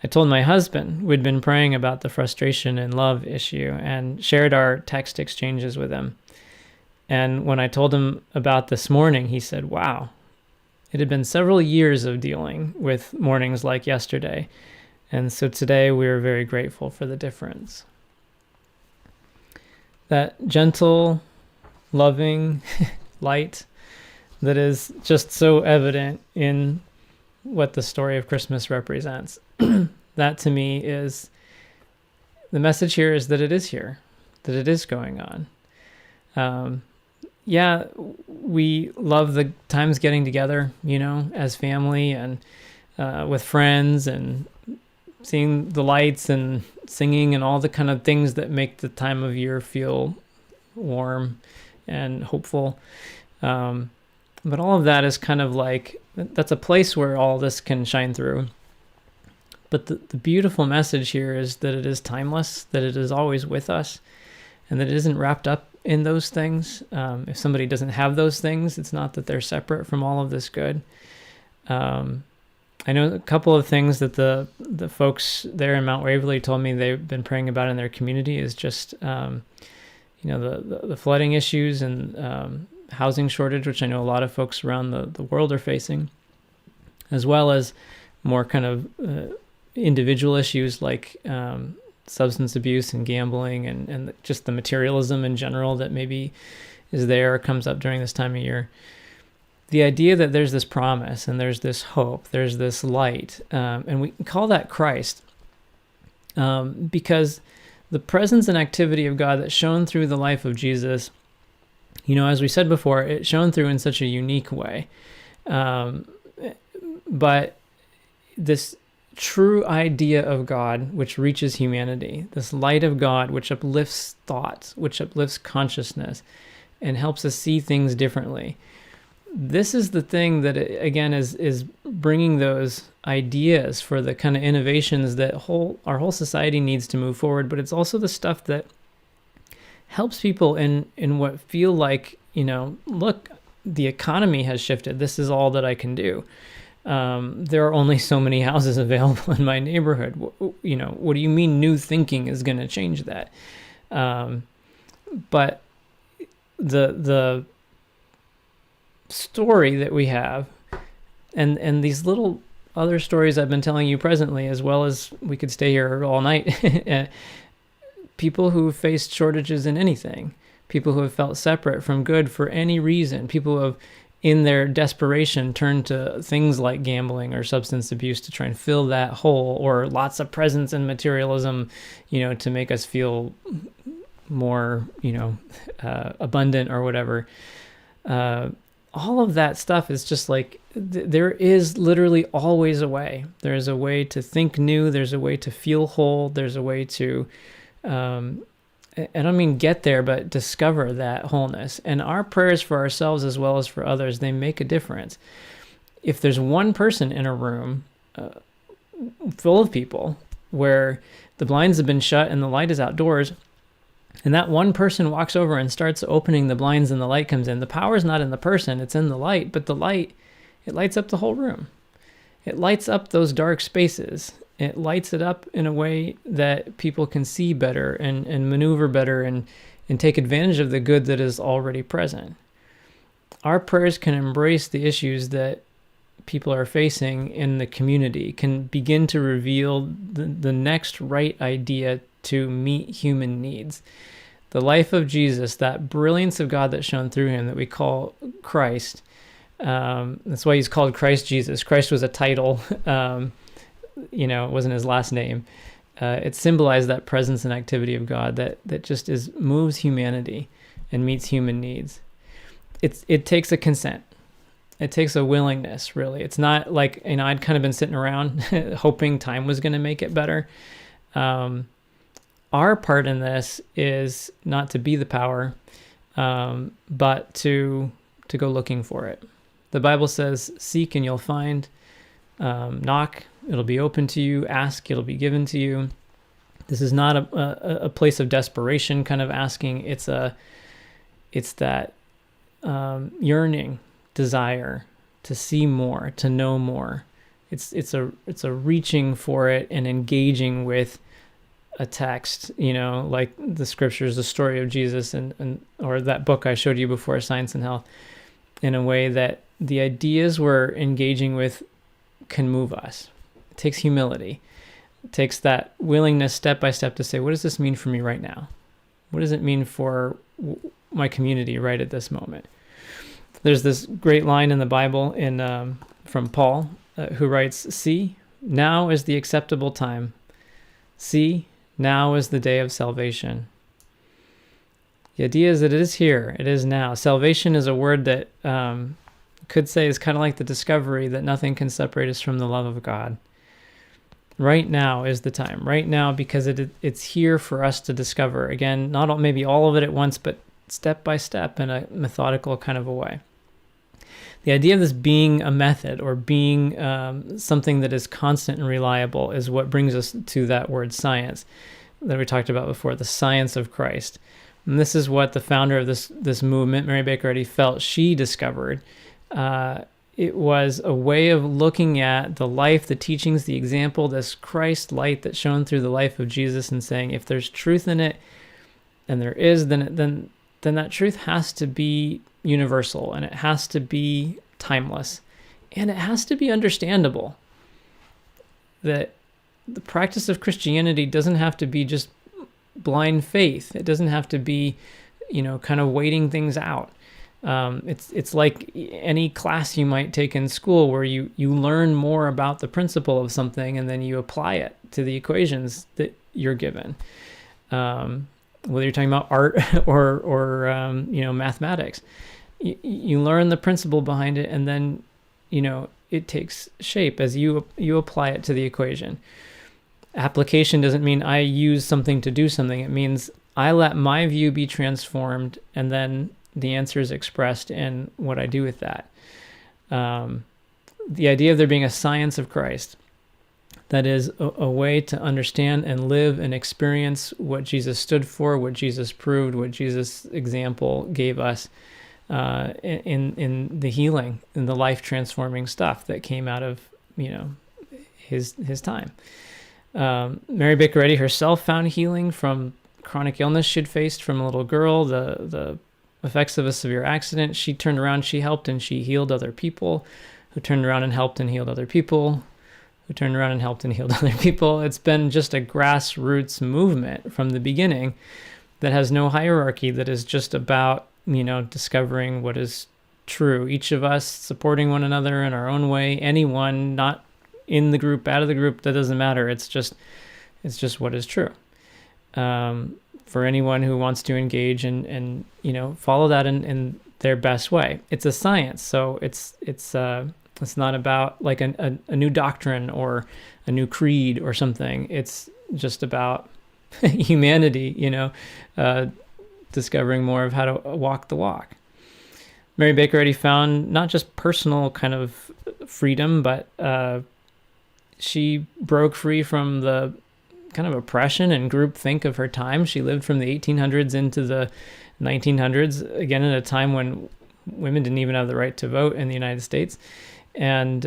I told my husband we'd been praying about the frustration and love issue and shared our text exchanges with him. And when I told him about this morning, he said, 'Wow.' It had been several years of dealing with mornings like yesterday, and so today we are very grateful for the difference." That gentle, loving light that is just so evident in what the story of Christmas represents. That to me is the message here, is that it is here, that it is going on. We love the times getting together, as family and with friends, and seeing the lights and singing and all the kind of things that make the time of year feel warm and hopeful. But all of that is kind of like, that's a place where all this can shine through. But the beautiful message here is that it is timeless, that it is always with us, and that it isn't wrapped up in those things. If somebody doesn't have those things, it's not that they're separate from all of this good. I know a couple of things that the folks there in Mount Waverly told me they've been praying about in their community is just, the flooding issues and housing shortage, which I know a lot of folks around the world are facing, as well as more kind of individual issues like substance abuse and gambling and just the materialism in general that maybe is there or comes up during this time of year. The idea that there's this promise and there's this hope, there's this light, and we can call that Christ, because the presence and activity of God that shone through the life of Jesus, as we said before, it shone through in such a unique way. But this true idea of God, which reaches humanity, this light of God, which uplifts thoughts, which uplifts consciousness, and helps us see things differently. This is the thing that, again, is bringing those ideas for the kind of innovations that our whole society needs to move forward, but it's also the stuff that helps people in what feel like, look, the economy has shifted. This is all that I can do. There are only so many houses available in my neighborhood. What do you mean new thinking is going to change that? But the story that we have, and these little other stories I've been telling you presently, as well as we could stay here all night, people who have faced shortages in anything, people who have felt separate from good for any reason, people who have in their desperation, turn to things like gambling or substance abuse to try and fill that hole, or lots of presents and materialism, to make us feel more, abundant or whatever. All of that stuff is just like, there is literally always a way. There's a way to think new. There's a way to feel whole. There's a way to, I don't mean get there, but discover that wholeness. And our prayers for ourselves as well as for others, they make a difference. If there's one person in a room full of people where the blinds have been shut and the light is outdoors, and that one person walks over and starts opening the blinds and the light comes in, the power's not in the person, it's in the light, but the light, it lights up the whole room. It lights up those dark spaces. It lights it up in a way that people can see better and maneuver better and take advantage of the good that is already present. Our prayers can embrace the issues that people are facing in the community, can begin to reveal the next right idea to meet human needs. The life of Jesus, that brilliance of God that shone through him that we call Christ, that's why he's called Christ Jesus. Christ was a title. It wasn't his last name. It symbolized that presence and activity of God that just moves humanity and meets human needs. It takes a consent. It takes a willingness, really. It's not like, I'd kind of been sitting around hoping time was going to make it better. Our part in this is not to be the power, but to go looking for it. The Bible says, seek and you'll find, knock, it'll be open to you, ask, it'll be given to you. This is not a place of desperation kind of asking. It's that yearning, desire to see more, to know more. It's a reaching for it and engaging with a text, like the scriptures, the story of Jesus, and or that book I showed you before, Science and Health, in a way that the ideas we're engaging with can move us. It takes humility. It takes that willingness step by step to say, what does this mean for me right now? What does it mean for my community right at this moment? There's this great line in the Bible from Paul, who writes, "See, now is the acceptable time. See, now is the day of salvation." The idea is that it is here. It is now. Salvation is a word that could say is kind of like the discovery that nothing can separate us from the love of God. Right now is the time. Right now, because it's here for us to discover. Again, not maybe all of it at once, but step by step in a methodical kind of a way. The idea of this being a method or being something that is constant and reliable is what brings us to that word science that we talked about before, the science of Christ. And this is what the founder of this movement, Mary Baker Eddy, felt she discovered. It was a way of looking at the life, the teachings, the example, this Christ light that shone through the life of Jesus, and saying, if there's truth in it, and there is, then that truth has to be universal, and it has to be timeless, and it has to be understandable. That the practice of Christianity doesn't have to be just blind faith. It doesn't have to be, kind of waiting things out. It's like any class you might take in school where you learn more about the principle of something and then you apply it to the equations that you're given. Whether you're talking about art or mathematics, you learn the principle behind it, and then it takes shape as you apply it to the equation. Application doesn't mean I use something to do something. It means I let my view be transformed, and then the answer is expressed in what I do with that. The idea of there being a science of Christ, that is a way to understand and live and experience what Jesus stood for, what Jesus proved, what Jesus' example gave us in the healing and the life-transforming stuff that came out of his time. Mary Baker Eddy herself found healing from chronic illness she'd faced from a little girl, the effects of a severe accident. She turned around, she helped, and she healed other people, who turned around and helped and healed other people, who turned around and helped and healed other people. It's been just a grassroots movement from the beginning that has no hierarchy, that is just about, discovering what is true. Each of us supporting one another in our own way. Anyone not in the group, out of the group, that doesn't matter. It's just what is true. For anyone who wants to engage and follow that in their best way. It's a science, so it's not about like a new doctrine or a new creed or something. It's just about humanity, discovering more of how to walk the walk. Mary Baker Eddy found not just personal kind of freedom, but she broke free from the kind of oppression and groupthink of her time. She lived from the 1800s into the 1900s, again, at a time when women didn't even have the right to vote in the United States. And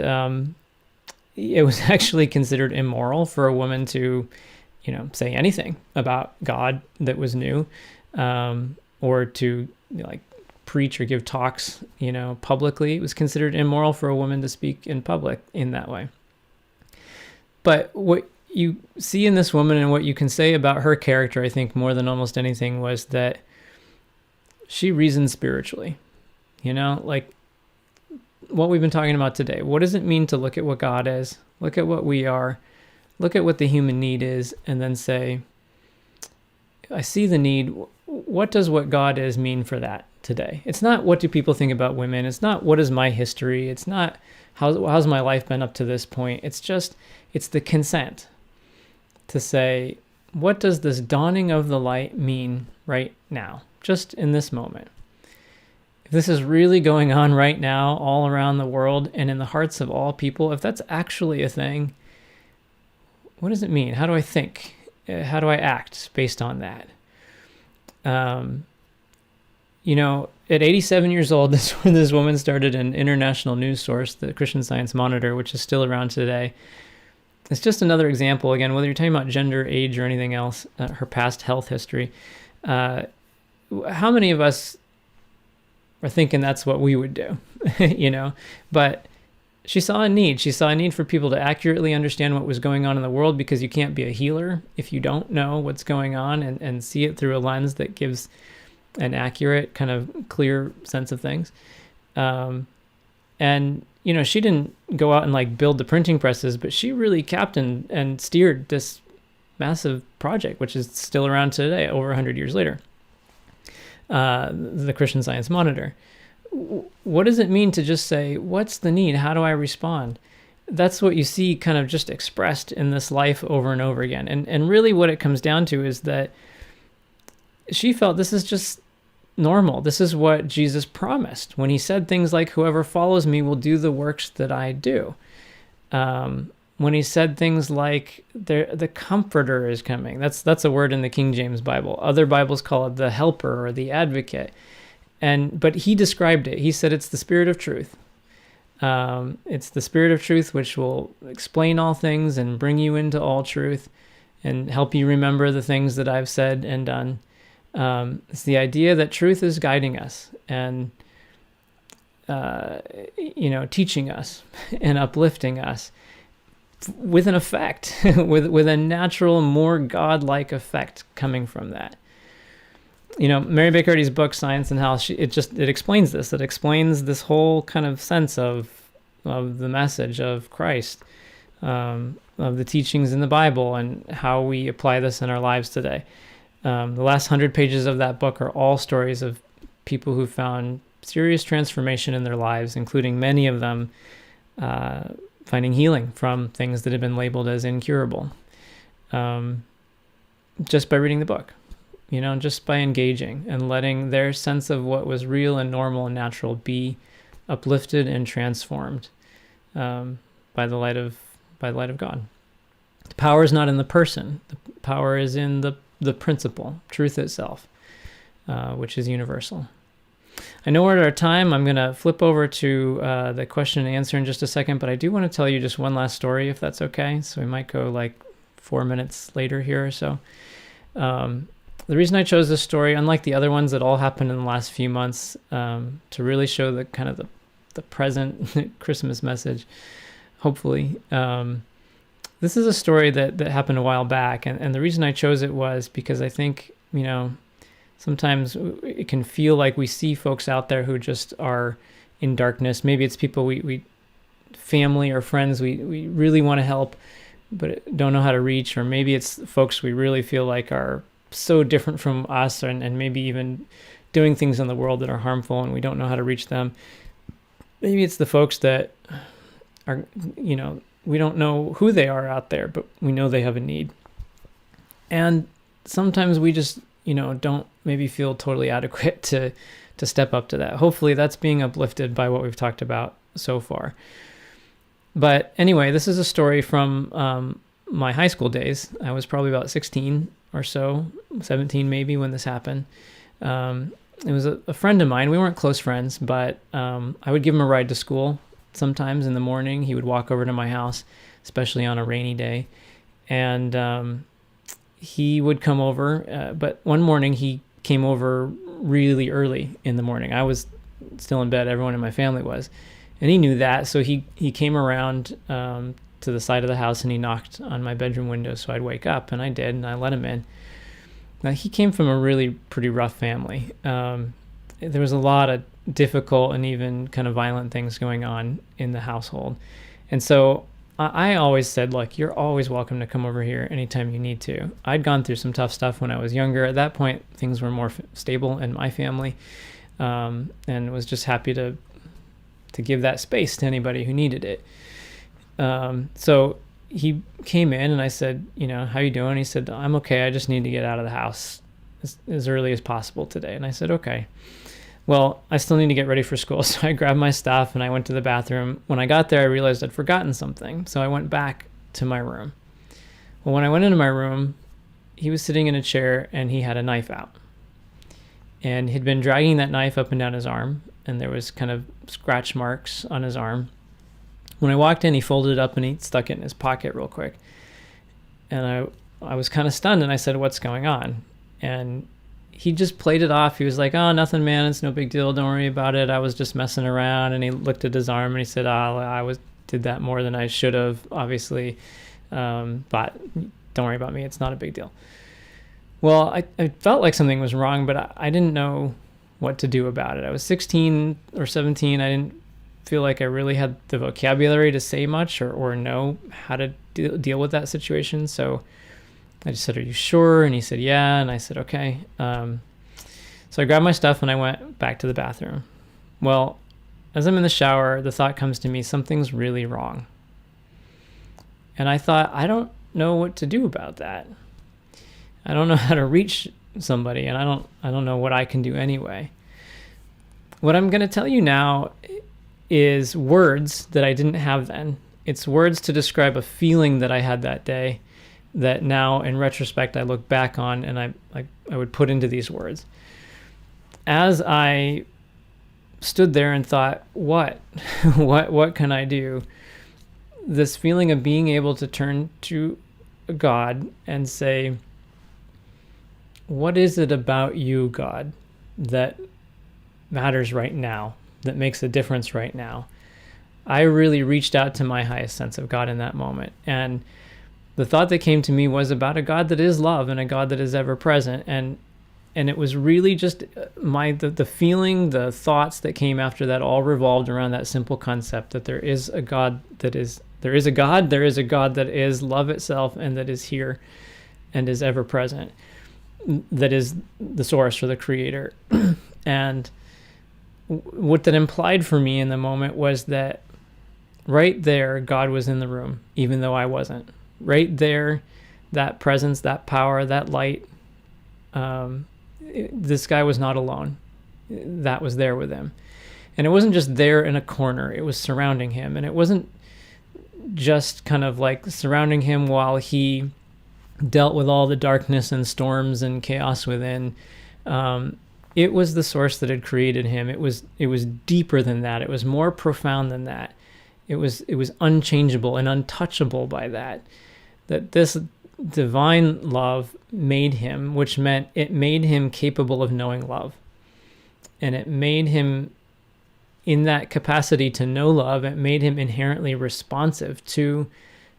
it was actually considered immoral for a woman to, say anything about God that was new, or to preach or give talks, publicly. It was considered immoral for a woman to speak in public in that way. But what you see in this woman and what you can say about her character, I think more than almost anything, was that she reasoned spiritually, like what we've been talking about today. What does it mean to look at what God is, look at what we are, look at what the human need is, and then say, I see the need. What does what God is mean for that today? It's not what do people think about women. It's not what is my history. It's not how's my life been up to this point. It's the consent to say, what does this dawning of the light mean right now, just in this moment? If this is really going on right now all around the world and in the hearts of all people, if that's actually a thing, what does it mean? How do I think? How do I act based on that? At 87 years old, this woman started an international news source, the Christian Science Monitor, which is still around today. It's just another example, again, whether you're talking about gender, age, or anything else, her past health history. How many of us are thinking that's what we would do, But she saw a need. She saw a need for people to accurately understand what was going on in the world, because you can't be a healer if you don't know what's going on and see it through a lens that gives an accurate, kind of clear sense of things. And she didn't go out and build the printing presses, but she really captained and steered this massive project, which is still around today, over 100 years later. The Christian Science Monitor. What does it mean to just say, what's the need? How do I respond? That's what you see kind of just expressed in this life over and over again. And really what it comes down to is that she felt this is just normal. This is what Jesus promised when he said things like, whoever follows me will do the works that I do. When he said things like, the Comforter is coming. That's a word in the King James Bible. Other Bibles call it the Helper or the Advocate. But he described it. He said it's the Spirit of truth. It's the Spirit of truth which will explain all things and bring you into all truth and help you remember the things that I've said and done. It's the idea that truth is guiding us and teaching us and uplifting us with an effect, with a natural, more godlike effect coming from that. Mary Baker Eddy's book, Science and Health, it explains this. It explains this whole kind of sense of the message of Christ, of the teachings in the Bible, and how we apply this in our lives today. The last 100 pages of that book are all stories of people who found serious transformation in their lives, including many of them finding healing from things that had been labeled as incurable, just by reading the book. Just by engaging and letting their sense of what was real and normal and natural be uplifted and transformed by the light of God. The power is not in the person. The power is in the principle, truth itself, which is universal. I know we're at our time. I'm going to flip over to the question and answer in just a second, but I do want to tell you just one last story, if that's okay. So we might go 4 minutes later here or so. The reason I chose this story, unlike the other ones that all happened in the last few months, to really show the kind of the present Christmas message, hopefully. This is a story that happened a while back, and the reason I chose it was because I think, sometimes it can feel like we see folks out there who just are in darkness. Maybe it's people we family or friends we really want to help but don't know how to reach, or maybe it's folks we really feel like are so different from us and maybe even doing things in the world that are harmful and we don't know how to reach them. Maybe it's the folks that are, we don't know who they are out there, but we know they have a need. And sometimes we just, don't maybe feel totally adequate to step up to that. Hopefully that's being uplifted by what we've talked about so far. But anyway, this is a story from my high school days. I was probably about 16 or so, 17 maybe when this happened. It was a friend of mine. We weren't close friends, but I would give him a ride to school sometimes in the morning. He would walk over to my house, especially on a rainy day. And he would come over. But one morning he came over really early in the morning. I was still in bed. Everyone in my family was. And he knew that. So he came around to the side of the house and he knocked on my bedroom window so I'd wake up. And I did, and I let him in. Now, he came from a really pretty rough family. There was a lot of difficult and even kind of violent things going on in the household. And so I always said, look, you're always welcome to come over here anytime you need to. I'd gone through some tough stuff when I was younger. At that point, things were more stable in my family, and was just happy to give that space to anybody who needed it. So he came in and I said, how you doing? He said, I'm okay. I just need to get out of the house as early as possible today. And I said, okay. Well, I still need to get ready for school. So I grabbed my stuff and I went to the bathroom. When I got there, I realized I'd forgotten something. So I went back to my room. Well, when I went into my room, he was sitting in a chair and he had a knife out. And he'd been dragging that knife up and down his arm. And there was kind of scratch marks on his arm. When I walked in, he folded it up and he stuck it in his pocket real quick. And I was kind of stunned and I said, what's going on? And he just played it off. He was like, oh, nothing, man. It's no big deal. Don't worry about it. I was just messing around. And he looked at his arm and he said, did that more than I should have, obviously. But don't worry about me. It's not a big deal. Well, I felt like something was wrong, but I didn't know what to do about it. I was 16 or 17. I didn't feel like I really had the vocabulary to say much or know how to deal with that situation. So I just said, are you sure? And he said, yeah. And I said, okay. So I grabbed my stuff and I went back to the bathroom. Well, as I'm in the shower, the thought comes to me, something's really wrong. And I thought, I don't know what to do about that. I don't know how to reach somebody, and I don't know what I can do anyway. What I'm going to tell you now is words that I didn't have then. It's words to describe a feeling that I had that day that now in retrospect I look back on and I would put into these words. As I stood there and thought, what can I do? This feeling of being able to turn to God and say, what is it about you, God, that matters right now, that makes a difference right now? I really reached out to my highest sense of God in that moment. And the thought that came to me was about a God that is love and a God that is ever present. And it was really just the feeling, the thoughts that came after that all revolved around that simple concept that there is a God that is a God that is love itself and that is here and is ever present. That is the source or the creator. And what that implied for me in the moment was that right there, God was in the room, even though I wasn't. Right there, that presence, that power, that light, this guy was not alone. That was there with him. And it wasn't just there in a corner, it was surrounding him. And it wasn't just kind of like surrounding him while he dealt with all the darkness and storms and chaos within. It was the source that had created him. It was deeper than that. It was more profound than that. It was unchangeable and untouchable by that this divine love made him, which meant it made him capable of knowing love. And it made him, in that capacity to know love, it made him inherently responsive to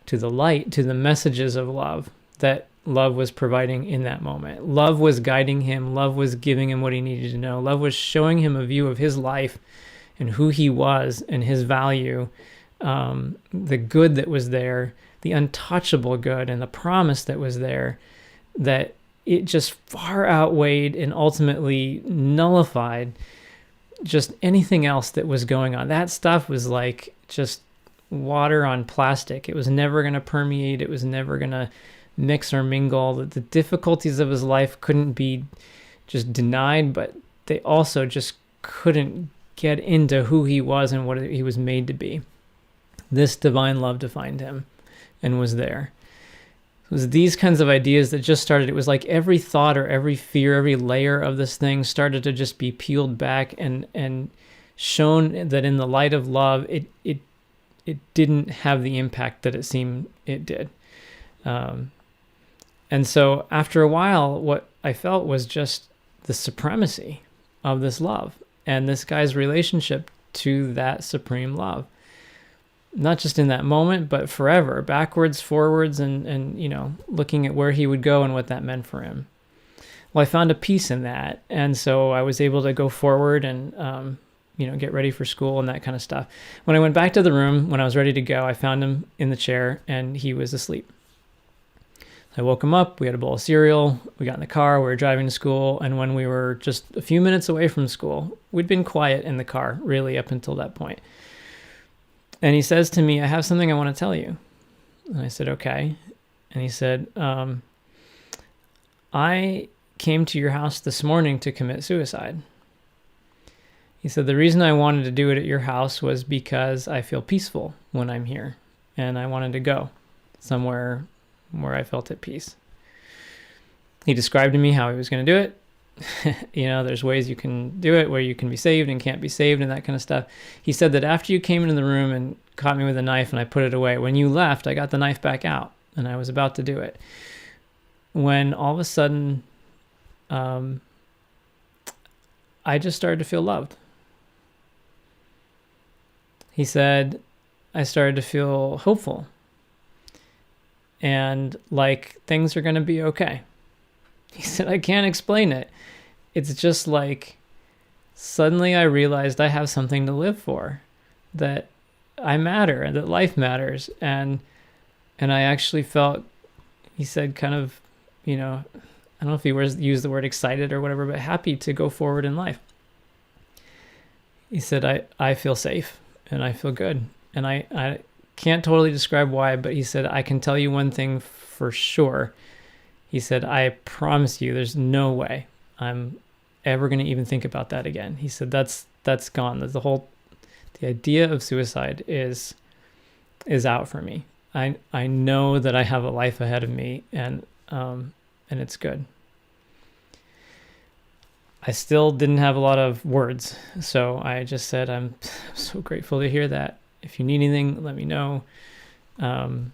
the light, to the messages of love that love was providing in that moment. Love was guiding him. Love was giving him what he needed to know. Love was showing him a view of his life and who he was and his value, the good that was there, the untouchable good and the promise that was there, that it just far outweighed and ultimately nullified just anything else that was going on. That stuff was like just water on plastic. It was never going to permeate. It was never going to mix or mingle. The difficulties of his life couldn't be just denied, but they also just couldn't get into who he was and what he was made to be. This divine love defined him and was there. It was these kinds of ideas that just started. It was like every thought or every fear, every layer of this thing started to just be peeled back and shown that in the light of love, it didn't have the impact that it seemed it did. And so after a while, what I felt was just the supremacy of this love and this guy's relationship to that supreme love. Not just in that moment, but forever, backwards, forwards, and looking at where he would go and what that meant for him. Well, I found a peace in that, and so I was able to go forward and get ready for school and that kind of stuff. When I went back to the room, when I was ready to go, I found him in the chair, and he was asleep. I woke him up, we had a bowl of cereal, we got in the car, we were driving to school, and when we were just a few minutes away from school, we'd been quiet in the car, really, up until that point. And he says to me, I have something I want to tell you. And I said, okay. And he said, I came to your house this morning to commit suicide. He said, the reason I wanted to do it at your house was because I feel peaceful when I'm here. And I wanted to go somewhere where I felt at peace. He described to me how he was going to do it. There's ways you can do it where you can be saved and can't be saved and that kind of stuff. He said that after you came into the room and caught me with a knife and I put it away, when you left, I got the knife back out and I was about to do it. When all of a sudden, I just started to feel loved. He said, I started to feel hopeful and like things are going to be okay. He said, I can't explain it. It's just like suddenly I realized I have something to live for, that I matter and that life matters. And I actually felt, he said, kind of, I don't know if he used the word excited or whatever, but happy to go forward in life. He said, I feel safe and I feel good. And I can't totally describe why, but he said, I can tell you one thing for sure. He said, I promise you, there's no way I'm ever going to even think about that again. He said, that's gone. The idea of suicide is out for me. I know that I have a life ahead of me and it's good. I still didn't have a lot of words. So I just said, I'm so grateful to hear that. If you need anything, let me know. And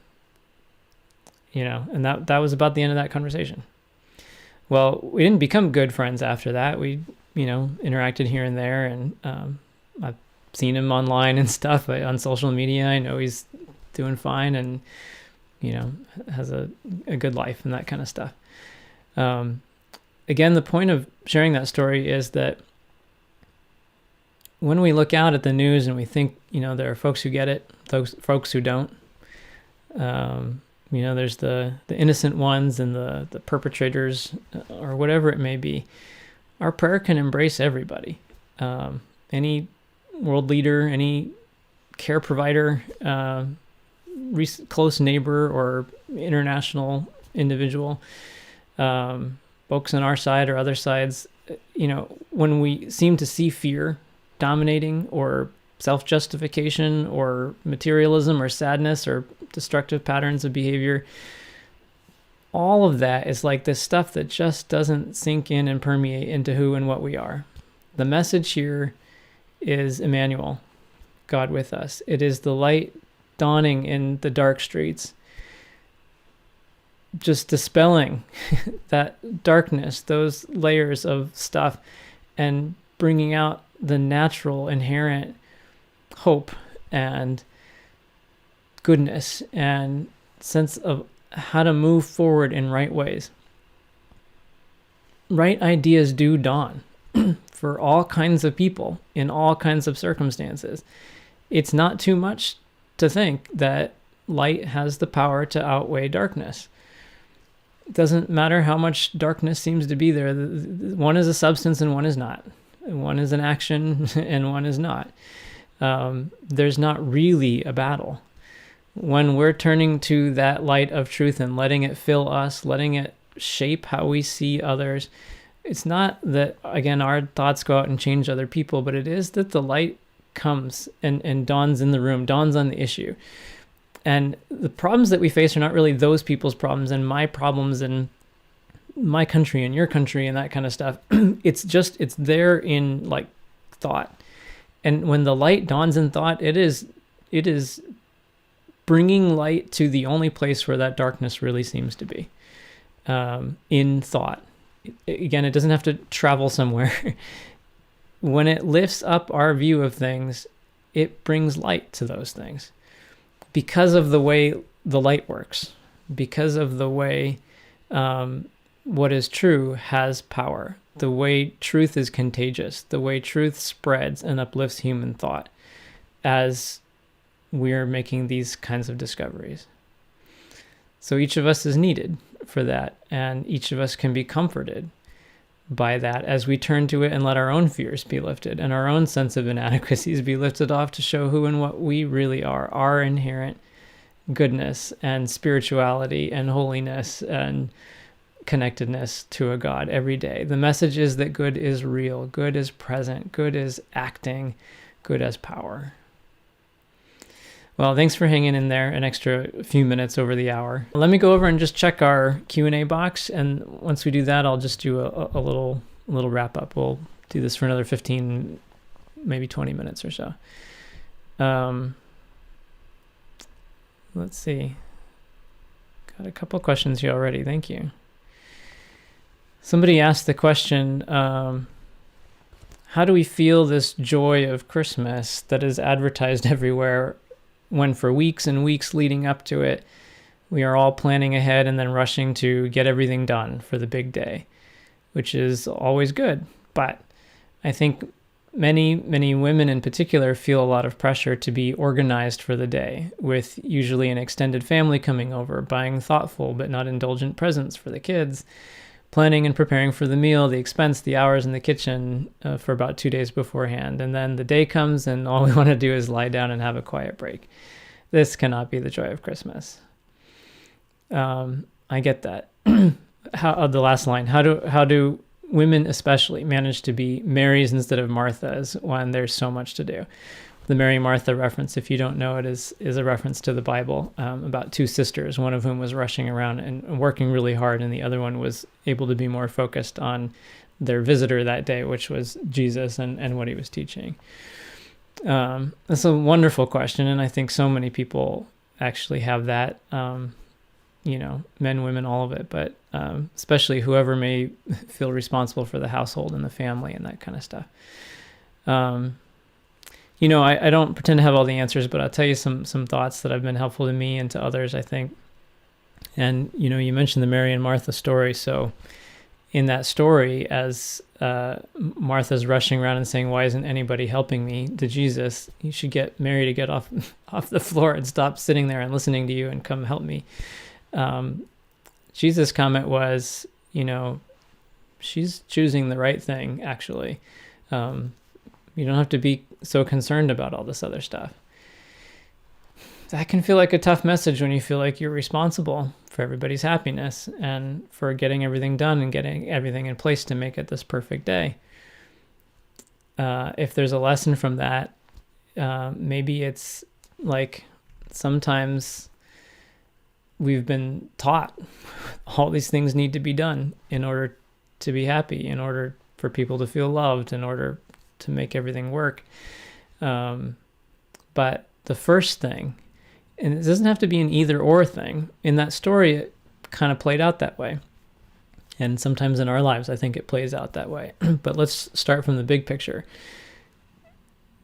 that was about the end of that conversation. Well, we didn't become good friends after that. We, interacted here and there, and I've seen him online and stuff on social media. I know he's doing fine and, has a good life and that kind of stuff. Again, the point of sharing that story is that when we look out at the news and we think, there are folks who get it, those folks who don't, there's the innocent ones and the perpetrators or whatever it may be. Our prayer can embrace everybody. Any world leader, any care provider, close neighbor or international individual, folks on our side or other sides, when we seem to see fear dominating or self-justification or materialism or sadness or destructive patterns of behavior, all of that is like this stuff that just doesn't sink in and permeate into who and what we are. The message here is Emmanuel, God with us. It is the light dawning in the dark streets, just dispelling that darkness, those layers of stuff, and bringing out the natural, inherent hope and goodness and sense of how to move forward in right ways. Right ideas do dawn for all kinds of people in all kinds of circumstances. It's not too much to think that light has the power to outweigh darkness. It doesn't matter how much darkness seems to be there. One is a substance and one is not. One is an action and one is not. There's not really a battle. When we're turning to that light of truth and letting it fill us, letting it shape how we see others, it's not that, again, our thoughts go out and change other people, but it is that the light comes and dawns in the room, dawns on the issue. And the problems that we face are not really those people's problems and my problems and my country and your country and that kind of stuff. It's there in like thought. And when the light dawns in thought, it is bringing light to the only place where that darkness really seems to be, in thought. Again, it doesn't have to travel somewhere. When it lifts up our view of things, it brings light to those things. Because of the way the light works, because of the way what is true has power, the way truth is contagious, the way truth spreads and uplifts human thought as we're making these kinds of discoveries. So each of us is needed for that, and each of us can be comforted by that as we turn to it and let our own fears be lifted and our own sense of inadequacies be lifted off to show who and what we really are, our inherent goodness and spirituality and holiness and connectedness to a God every day. The message is that good is real, good is present, good is acting, good has power. Well, thanks for hanging in there an extra few minutes over the hour. Let me go over and just check our Q&A box, and once we do that, I'll just do a little wrap up. We'll do this for another 15, maybe 20 minutes or so. Let's see. Got a couple questions here already. Thank you. Somebody asked the question, how do we feel this joy of Christmas that is advertised everywhere when for weeks and weeks leading up to it, we are all planning ahead and then rushing to get everything done for the big day, which is always good. But I think many women in particular feel a lot of pressure to be organized for the day, with usually an extended family coming over, buying thoughtful but not indulgent presents for the kids, planning and preparing for the meal, the expense, the hours in the kitchen for about 2 days beforehand. And then the day comes and all we want to do is lie down and have a quiet break. This cannot be the joy of Christmas. I get that. The last line, how do women especially manage to be Marys instead of Marthas when there's so much to do? The Mary Martha reference, if you don't know it, is a reference to the Bible about two sisters, one of whom was rushing around and working really hard, and the other one was able to be more focused on their visitor that day, which was Jesus and what he was teaching. That's a wonderful question, and I think so many people actually have that, men, women, all of it, but especially whoever may feel responsible for the household and the family and that kind of stuff. I don't pretend to have all the answers, but I'll tell you some thoughts that have been helpful to me and to others, I think. And, you mentioned the Mary and Martha story. So in that story, as Martha's rushing around and saying, why isn't anybody helping me, to Jesus, you should get Mary to get off the floor and stop sitting there and listening to you and come help me. Jesus' comment was, she's choosing the right thing, actually. You don't have to be so concerned about all this other stuff. That can feel like a tough message when you feel like you're responsible for everybody's happiness and for getting everything done and getting everything in place to make it this perfect day. If there's a lesson from that, maybe it's like sometimes we've been taught all these things need to be done in order to be happy, in order for people to feel loved, in order to make everything work. But the first thing, and it doesn't have to be an either or thing. In that story, it kind of played out that way. And sometimes in our lives, I think it plays out that way. But let's start from the big picture.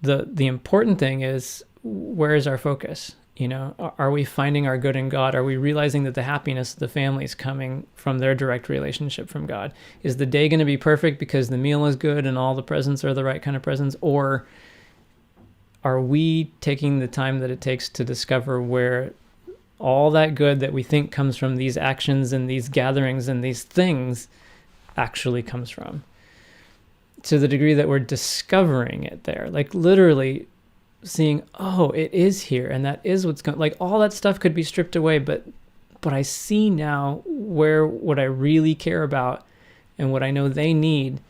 The important thing is, where is our focus? Are we finding our good in God? Are we realizing that the happiness of the family is coming from their direct relationship from God? Is the day going to be perfect because the meal is good and all the presents are the right kind of presents? Or are we taking the time that it takes to discover where all that good that we think comes from these actions and these gatherings and these things actually comes from? To the degree that we're discovering it there, like literally seeing, oh, it is here, and that is what's going, like all that stuff could be stripped away, but I see now where what I really care about and what I know they need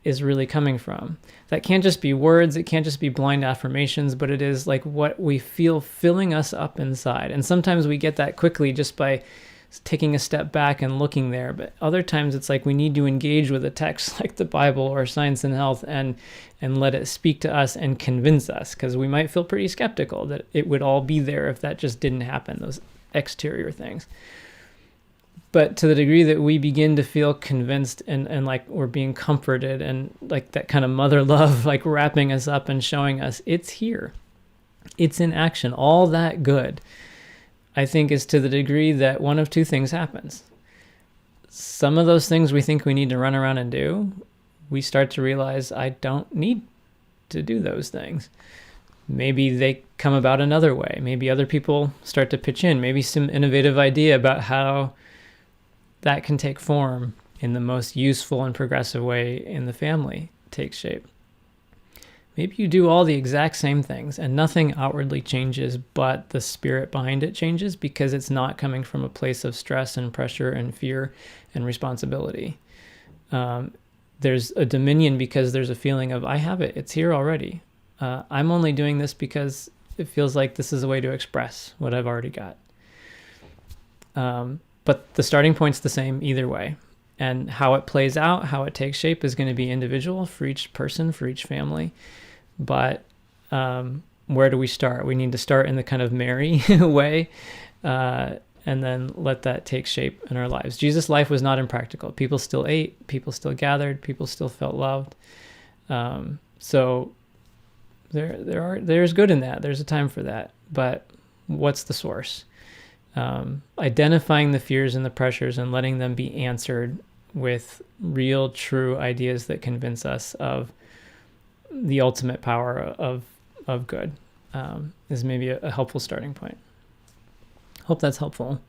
is really coming from. That can't just be words, it can't just be blind affirmations, but it is like what we feel filling us up inside. And sometimes we get that quickly just by taking a step back and looking there, but other times it's like we need to engage with a text like the Bible or Science and Health and let it speak to us and convince us, because we might feel pretty skeptical that it would all be there if that just didn't happen, those exterior things. But to the degree that we begin to feel convinced and like we're being comforted and like that kind of mother love, like wrapping us up and showing us it's here, it's in action, all that good, I think is to the degree that one of two things happens. Some of those things we think we need to run around and do, we start to realize I don't need to do those things. Maybe they come about another way. Maybe other people start to pitch in. Maybe some innovative idea about how that can take form in the most useful and progressive way in the family takes shape. Maybe you do all the exact same things and nothing outwardly changes, but the spirit behind it changes because it's not coming from a place of stress and pressure and fear and responsibility. There's a dominion because there's a feeling of, I have it, it's here already. I'm only doing this because it feels like this is a way to express what I've already got. But the starting point's the same either way. And how it plays out, how it takes shape is going to be individual for each person, for each family. But where do we start? We need to start in the kind of Mary way and then let that take shape in our lives. Jesus' life was not impractical. People still ate, people still gathered, people still felt loved. So there's good in that. There's a time for that. But what's the source? Identifying the fears and the pressures and letting them be answered with real, true ideas that convince us of the ultimate power of good is maybe a helpful starting point. Hope that's helpful.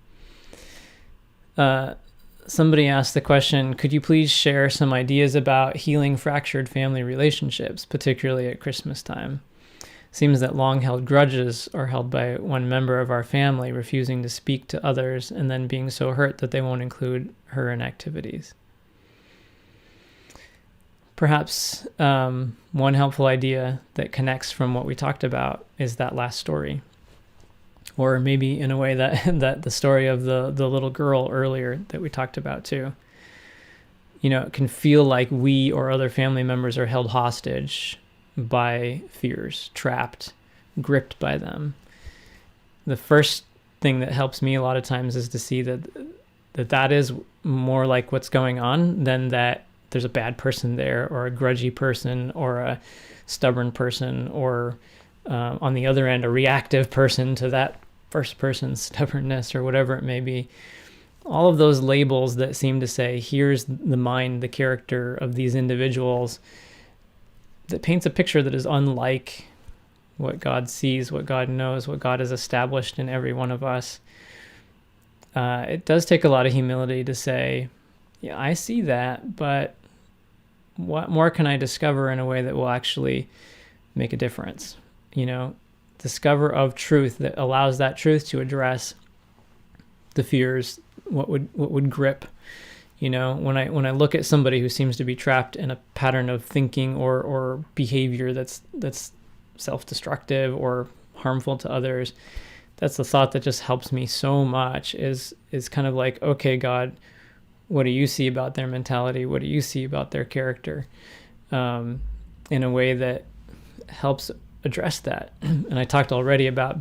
Somebody asked the question, could you please share some ideas about healing fractured family relationships, particularly at Christmas time? Seems that long-held grudges are held by one member of our family refusing to speak to others and then being so hurt that they won't include her in activities. Perhaps one helpful idea that connects from what we talked about is that last story. Or maybe in a way that the story of the little girl earlier that we talked about too. It can feel like we or other family members are held hostage by fears, trapped, gripped by them. The first thing that helps me a lot of times is to see that is more like what's going on than that there's a bad person there or a grudgy person or a stubborn person or on the other end, a reactive person to that first person's stubbornness or whatever it may be. All of those labels that seem to say, here's the mind, the character of these individuals, that paints a picture that is unlike what God sees, what God knows, what God has established in every one of us. It does take a lot of humility to say, yeah, I see that, but what more can I discover in a way that will actually make a difference? Discover of truth that allows that truth to address the fears, what would grip. When I look at somebody who seems to be trapped in a pattern of thinking or behavior that's self-destructive or harmful to others, that's the thought that just helps me so much is kind of like, okay, God, what do you see about their mentality? What do you see about their character? In a way that helps address that. And I talked already about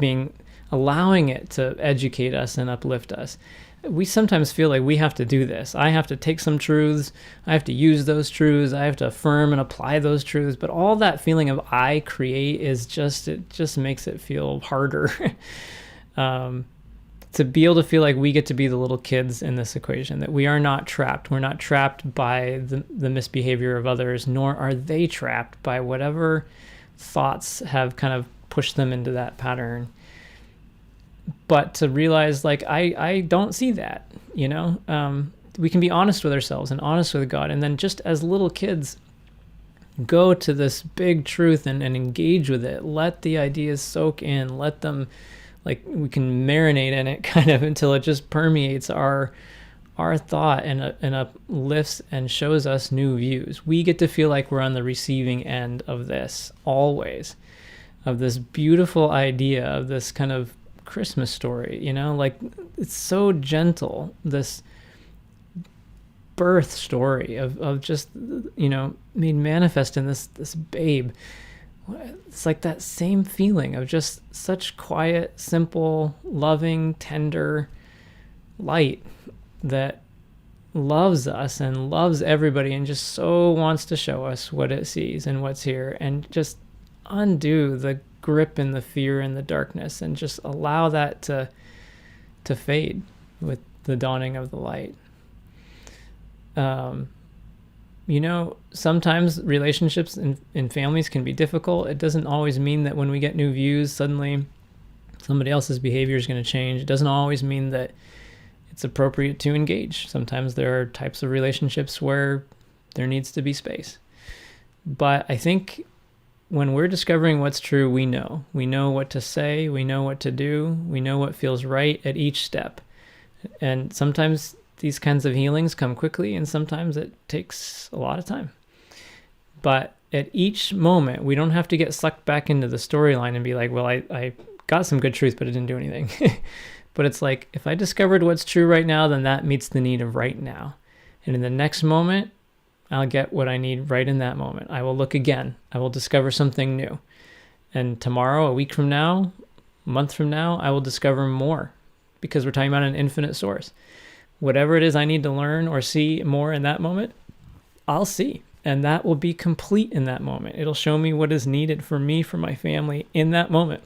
allowing it to educate us and uplift us. we sometimes feel like we have to do this. I have to take some truths, I have to use those truths, I have to affirm and apply those truths. But all that feeling of I create is just, it just makes it feel harder. To be able to feel like we get to be the little kids in this equation, that we are not trapped. We're not trapped by the misbehavior of others, nor are they trapped by whatever thoughts have kind of pushed them into that pattern. But to realize, like, I don't see that, you know? We can be honest with ourselves and honest with God. And then just as little kids, go to this big truth and engage with it. Let the ideas soak in. Let them, like, we can marinate in it kind of until it just permeates our thought and uplifts and shows us new views. We get to feel like we're on the receiving end of this, always, of this beautiful idea of this kind of Christmas story, you know, like, it's so gentle, this birth story of just, you know, made manifest in this babe. It's like that same feeling of just such quiet, simple, loving, tender light that loves us and loves everybody and just so wants to show us what it sees and what's here, and just undo the grip and the fear and the darkness and just allow that to fade with the dawning of the light. You know, sometimes relationships in families can be difficult. It doesn't always mean that when we get new views, suddenly somebody else's behavior is going to change. It doesn't always mean that it's appropriate to engage. Sometimes there are types of relationships where there needs to be space. But I think when we're discovering what's true, we know what to say, we know what to do, we know what feels right at each step. And sometimes these kinds of healings come quickly, and sometimes it takes a lot of time. But at each moment, we don't have to get sucked back into the storyline and be like, well, I got some good truth, but it didn't do anything. But it's like, if I discovered what's true right now, then that meets the need of right now. And in the next moment, I'll get what I need right in that moment. I will look again. I will discover something new. And tomorrow, a week from now, a month from now, I will discover more, because we're talking about an infinite source. Whatever it is I need to learn or see more in that moment, I'll see. And that will be complete in that moment. It'll show me what is needed for me, for my family in that moment.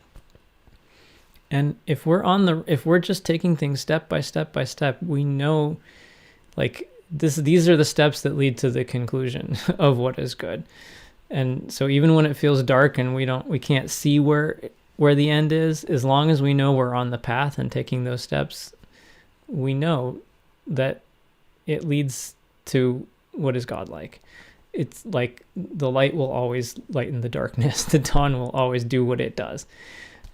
And if we're just taking things step by step by step, we know, like, these are the steps that lead to the conclusion of what is good. And so even when it feels dark and we can't see where the end is, as long as we know we're on the path and taking those steps, we know that it leads to what is godlike. It's like the light will always lighten the darkness. The dawn will always do what it does.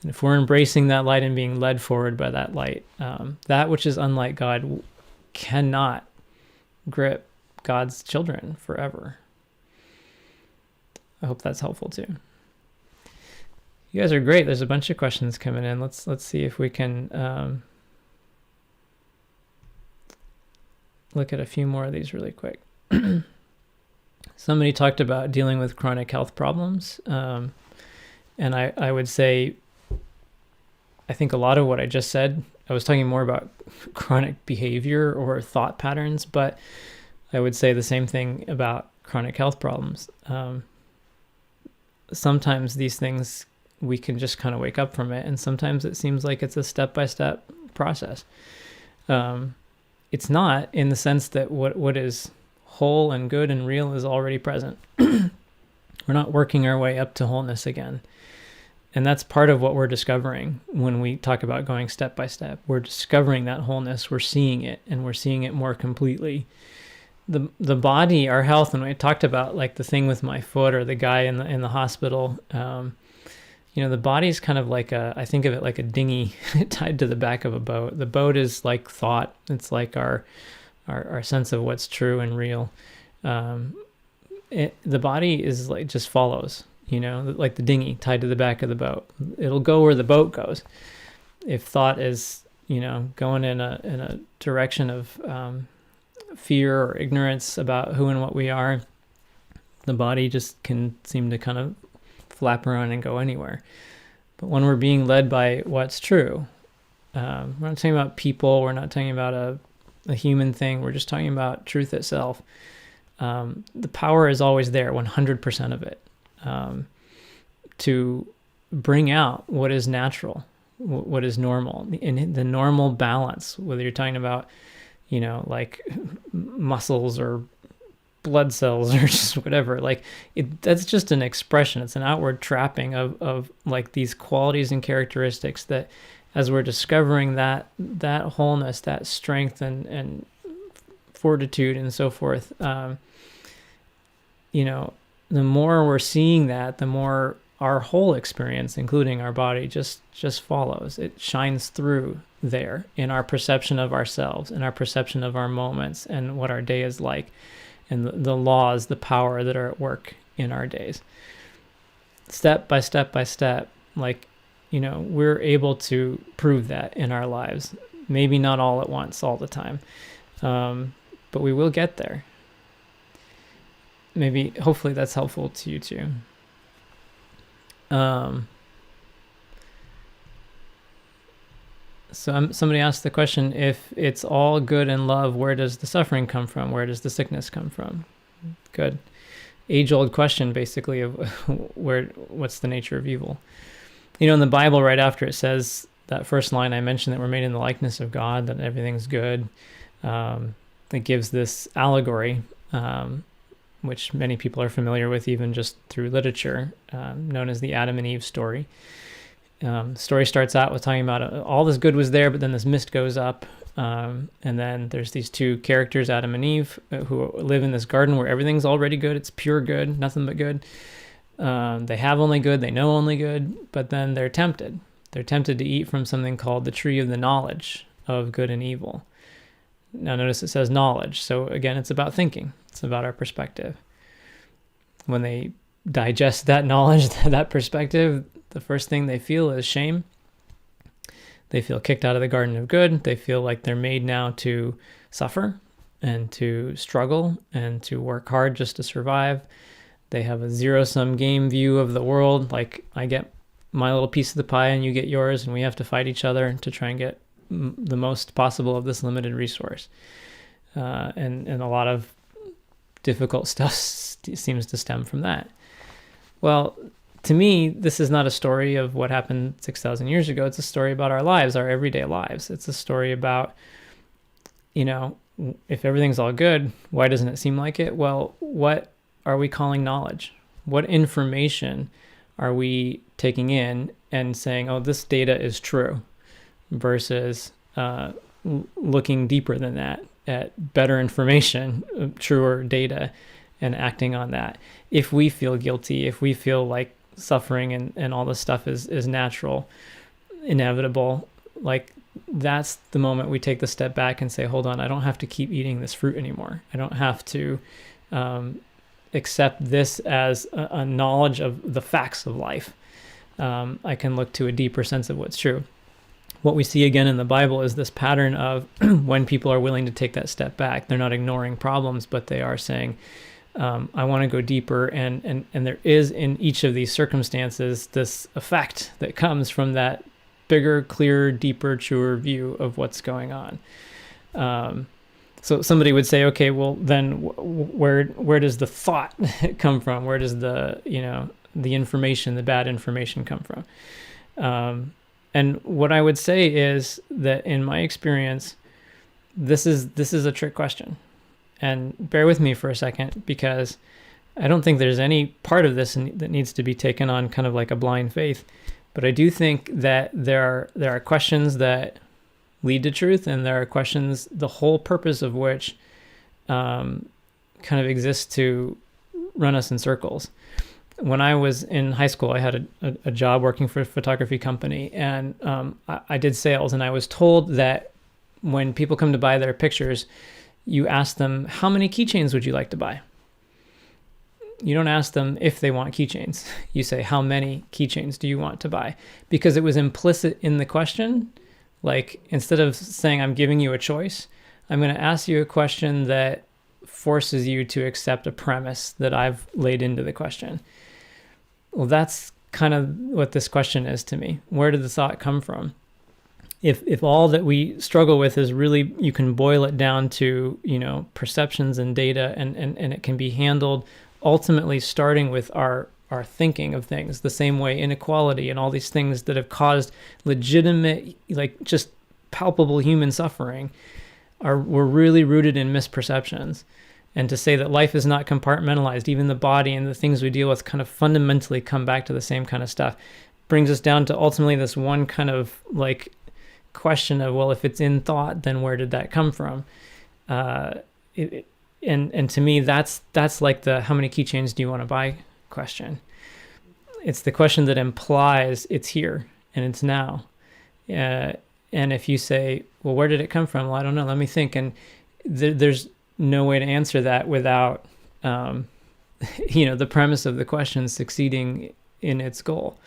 And if we're embracing that light and being led forward by that light, that which is unlike God cannot grip God's children forever. I hope that's helpful too. You guys are great. There's a bunch of questions coming in. Let's see if we can look at a few more of these really quick. Somebody talked about dealing with chronic health problems. And I would say, I think a lot of what I just said, I was talking more about chronic behavior or thought patterns, but I would say the same thing about chronic health problems. Sometimes these things, we can just kind of wake up from it, and sometimes it seems like it's a step-by-step process. It's not, in the sense that what is whole and good and real is already present. We're not working our way up to wholeness again. And that's part of what we're discovering when we talk about going step by step. We're discovering that wholeness. We're seeing it, and we're seeing it more completely. The body, our health, and we talked about, like, the thing with my foot, or the guy in the hospital. The body is kind of like I think of it like a dinghy tied to the back of a boat. The boat is like thought. It's like our sense of what's true and real. The body is like, just follows. Like the dinghy tied to the back of the boat. It'll go where the boat goes. If thought is, going in a direction of fear or ignorance about who and what we are, the body just can seem to kind of flap around and go anywhere. But when we're being led by what's true, We're not talking about people. We're not talking about a human thing. We're just talking about truth itself. The power is always there, 100% of it, to bring out what is natural, what is normal, in the normal balance, whether you're talking about, like muscles or blood cells or just whatever. Like that's just an expression. It's an outward trapping of like these qualities and characteristics that, as we're discovering that wholeness, that strength and fortitude and so forth, the more we're seeing that, the more our whole experience, including our body, just follows. It shines through there in our perception of ourselves, in our perception of our moments and what our day is like, and the laws, the power that are at work in our days. Step by step by step, like, we're able to prove that in our lives. Maybe not all at once, all the time, but we will get there. Hopefully that's helpful to you too. So somebody asked the question, if it's all good and love, where does the suffering come from? Where does the sickness come from? Good. Age-old question, basically, of what's the nature of evil. In the Bible, right after it says that first line I mentioned, that we're made in the likeness of God, that everything's good, it gives this allegory, which many people are familiar with even just through literature, known as the Adam and Eve story. Story starts out with talking about all this good was there, but then this mist goes up, and then there's these two characters, Adam and Eve, who live in this garden where everything's already good. It's pure good, nothing but good. They have only good, they know only good, but then they're tempted. They're tempted to eat from something called the tree of the knowledge of good and evil. Now notice it says knowledge, so again, it's about thinking. It's about our perspective. When they digest that knowledge, that perspective, the first thing they feel is shame. They feel kicked out of the garden of good. They feel like they're made now to suffer and to struggle and to work hard just to survive. They have a zero-sum game view of the world, like I get my little piece of the pie and you get yours, and we have to fight each other to try and get the most possible of this limited resource. And a lot of difficult stuff seems to stem from that. Well, to me, this is not a story of what happened 6,000 years ago. It's a story about our lives, our everyday lives. It's a story about, if everything's all good, why doesn't it seem like it? Well, what are we calling knowledge? What information are we taking in and saying, oh, this data is true, versus looking deeper than that at better information, truer data, and acting on that. If we feel guilty, if we feel like suffering and all this stuff is natural, inevitable, like that's the moment we take the step back and say, hold on, I don't have to keep eating this fruit anymore. I don't have to accept this as a knowledge of the facts of life. I can look to a deeper sense of what's true. What we see again in the Bible is this pattern of when people are willing to take that step back, they're not ignoring problems, but they are saying, I want to go deeper, and there is in each of these circumstances this effect that comes from that bigger, clearer, deeper, truer view of what's going on. So somebody would say, okay, well then where does the thought come from? Where does the information, the bad information come from? And what I would say is that in my experience, this is a trick question. And bear with me for a second, because I don't think there's any part of this that needs to be taken on kind of like a blind faith. But I do think that there are questions that lead to truth, and there are questions, the whole purpose of which kind of exists to run us in circles. When I was in high school, I had a job working for a photography company, and I did sales, and I was told that when people come to buy their pictures, you ask them, how many keychains would you like to buy? You don't ask them if they want keychains. You say, how many keychains do you want to buy? Because it was implicit in the question. Like, instead of saying I'm giving you a choice, I'm going to ask you a question that forces you to accept a premise that I've laid into the question. Well, that's kind of what this question is to me. Where did the thought come from? If all that we struggle with is really, you can boil it down to, perceptions and data, and it can be handled ultimately starting with our thinking of things, the same way inequality and all these things that have caused legitimate, like just palpable human suffering, were really rooted in misperceptions. And to say that life is not compartmentalized, even the body and the things we deal with kind of fundamentally come back to the same kind of stuff, brings us down to ultimately this one kind of like question of, well, if it's in thought, then where did that come from? And to me, that's like the how many keychains do you want to buy question. It's the question that implies it's here and it's now. And if you say, well, where did it come from? Well, I don't know. Let me think. And there's no way to answer that without, the premise of the question succeeding in its goal.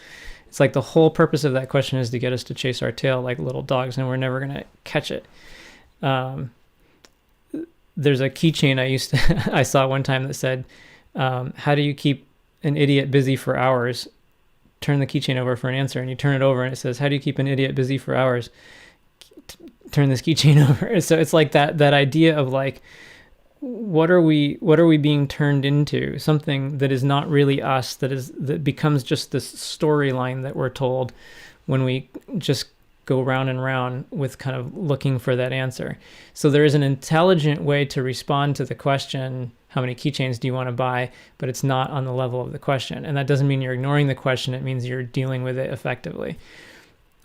It's like the whole purpose of that question is to get us to chase our tail like little dogs, and we're never going to catch it. There's a keychain I saw one time that said, how do you keep an idiot busy for hours? Turn the keychain over for an answer, and you turn it over and it says, how do you keep an idiot busy for hours? Turn this keychain over. So it's like that idea of like, what are we being turned into? Something that is not really us, that becomes just this storyline that we're told when we just go round and round with kind of looking for that answer. So there is an intelligent way to respond to the question, how many keychains do you want to buy? But it's not on the level of the question. And that doesn't mean you're ignoring the question. It means you're dealing with it effectively.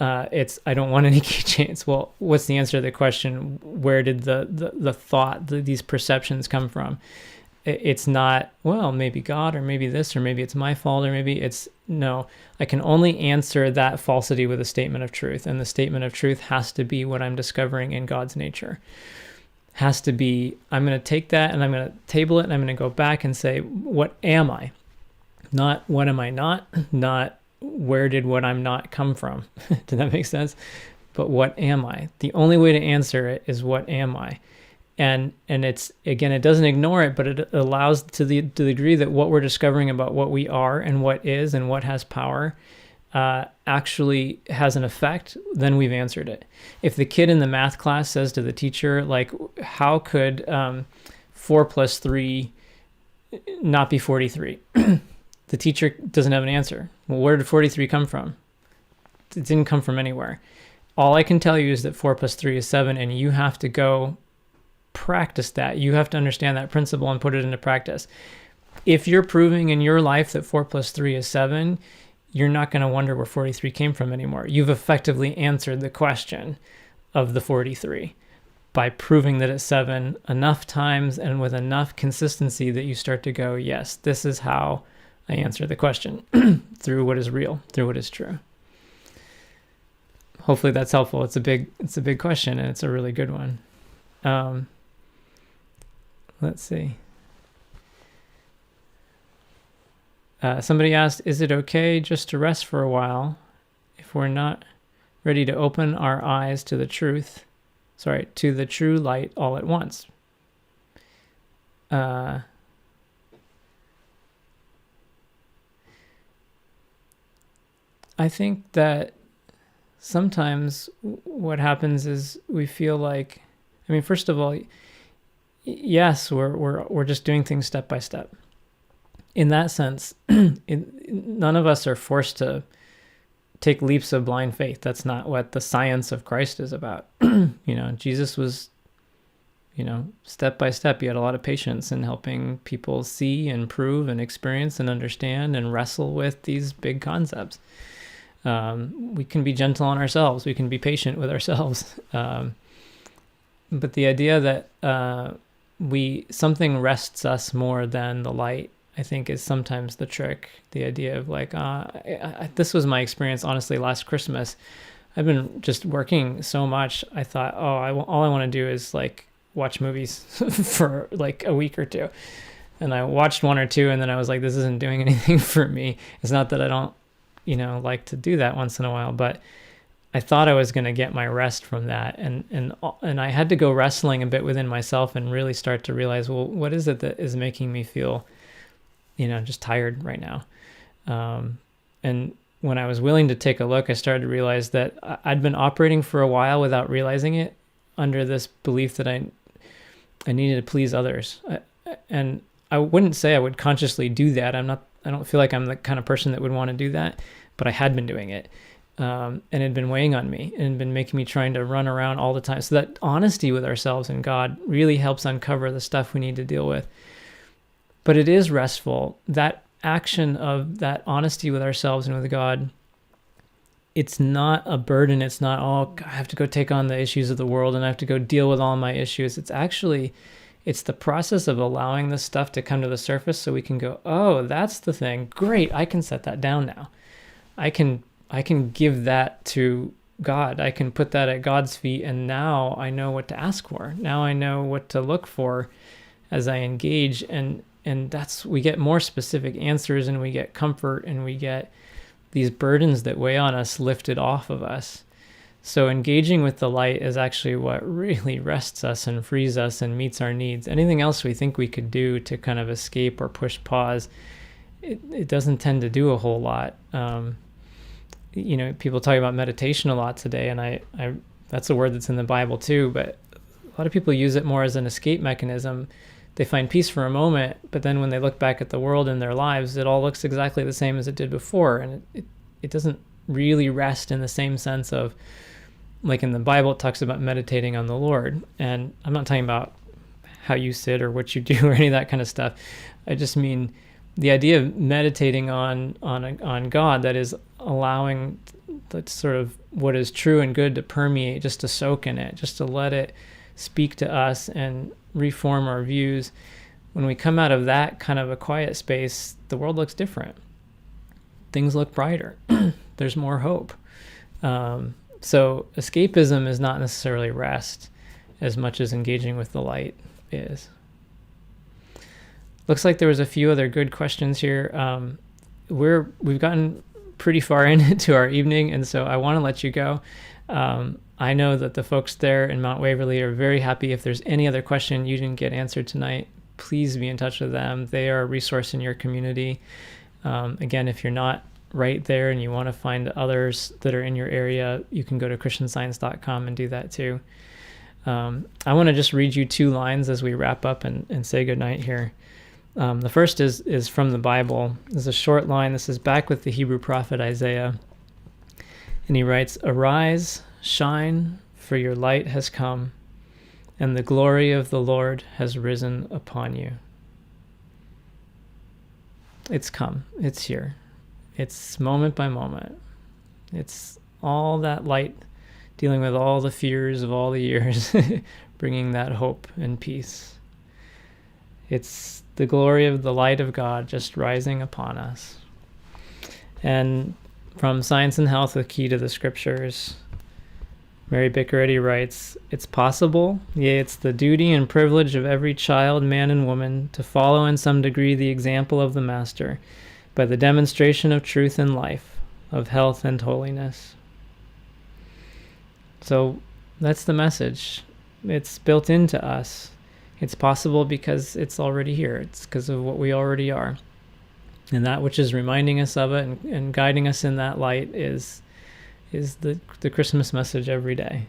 I don't want any keychains. Well, what's the answer to the question? Where did the thought, these perceptions come from? It's not, well, maybe God, or maybe this, or maybe it's my fault, or maybe it's, no. I can only answer that falsity with a statement of truth. And the statement of truth has to be what I'm discovering in God's nature. Has to be, I'm going to take that and I'm going to table it, and I'm going to go back and say, what am I? Not what am I not? Not where did what I'm not come from? Does that make sense? But what am I? The only way to answer it is what am I? And it's, again, it doesn't ignore it, but it allows to the degree that what we're discovering about what we are and what is and what has power actually has an effect, then we've answered it. If the kid in the math class says to the teacher, like, how could 4 plus 3 not be 43? The teacher doesn't have an answer. Well, where did 43 come from? It didn't come from anywhere. All I can tell you is that 4 plus 3 is 7, and you have to go practice that. You have to understand that principle and put it into practice. If you're proving in your life that 4 plus 3 is 7, you're not going to wonder where 43 came from anymore. You've effectively answered the question of the 43 by proving that it's 7 enough times and with enough consistency that you start to go, yes, this is how I answer the question through what is real, through what is true. Hopefully that's helpful. It's a big question, and it's a really good one. Let's see. Somebody asked, is it okay just to rest for a while if we're not ready to open our eyes to the truth, to the true light all at once? I think that sometimes what happens is we feel like, first of all, yes, we're just doing things step by step. In that sense, none of us are forced to take leaps of blind faith. That's not what the science of Christ is about. Jesus was, step by step. He had a lot of patience in helping people see and prove and experience and understand and wrestle with these big concepts. We can be gentle on ourselves. We can be patient with ourselves. But the idea that something rests us more than the light, I think, is sometimes the trick. The idea of like, this was my experience, honestly, last Christmas. I've been just working so much. I thought, all I want to do is like watch movies for like a week or two. And I watched 1 or 2, and then I was like, this isn't doing anything for me. It's not that I don't, like to do that once in a while, but I thought I was going to get my rest from that. And I had to go wrestling a bit within myself and really start to realize, well, what is it that is making me feel, just tired right now? And when I was willing to take a look, I started to realize that I'd been operating for a while without realizing it, under this belief that I needed to please others. And I wouldn't say I would consciously do that. I don't feel like I'm the kind of person that would want to do that, but I had been doing it. And it had been weighing on me and been making me trying to run around all the time. So that honesty with ourselves and God really helps uncover the stuff we need to deal with. But it is restful. That action of that honesty with ourselves and with God, it's not a burden. It's not, oh, I have to go take on the issues of the world and I have to go deal with all my issues. It's the process of allowing this stuff to come to the surface so we can go, oh, that's the thing. Great, I can set that down now. I can give that to God. I can put that at God's feet, and now I know what to ask for. Now I know what to look for as I engage, and we get more specific answers, and we get comfort, and we get these burdens that weigh on us lifted off of us. So engaging with the light is actually what really rests us and frees us and meets our needs. Anything else we think we could do to kind of escape or push pause, it doesn't tend to do a whole lot. People talk about meditation a lot today, and I that's a word that's in the Bible too, but a lot of people use it more as an escape mechanism. They find peace for a moment, but then when they look back at the world and their lives, it all looks exactly the same as it did before, and it doesn't really rest in the same sense of, like in the Bible, it talks about meditating on the Lord. And I'm not talking about how you sit or what you do or any of that kind of stuff. I just mean the idea of meditating on God, that is allowing that sort of what is true and good to permeate, just to soak in it, just to let it speak to us and reform our views. When we come out of that kind of a quiet space, the world looks different. Things look brighter. There's more hope. So escapism is not necessarily rest as much as engaging with the light is. Looks like there was a few other good questions here. We've gotten pretty far into our evening, and so I want to let you go. I know that the folks there in Mount Waverly are very happy. If there's any other question you didn't get answered tonight, please be in touch with them. They are a resource in your community. Again, if you're not right there and you want to find others that are in your area, you can go to christianscience.com and do that too. I want to just read you 2 lines as we wrap up and say goodnight here. The first is from the Bible. This is a short line. This is back with the Hebrew prophet Isaiah. And he writes, "Arise, shine, for your light has come, and the glory of the Lord has risen upon you." It's come. It's here. It's moment by moment. It's all that light dealing with all the fears of all the years, bringing that hope and peace. It's the glory of the light of God just rising upon us. And from Science and Health, the Key to the Scriptures, Mary Bickeretti writes, "It's possible, yea, it's the duty and privilege of every child, man and woman, to follow in some degree the example of the Master, by the demonstration of truth and life, of health and holiness." So that's the message. It's built into us. It's possible because it's already here. It's because of what we already are. And that which is reminding us of it and guiding us in that light is the Christmas message every day.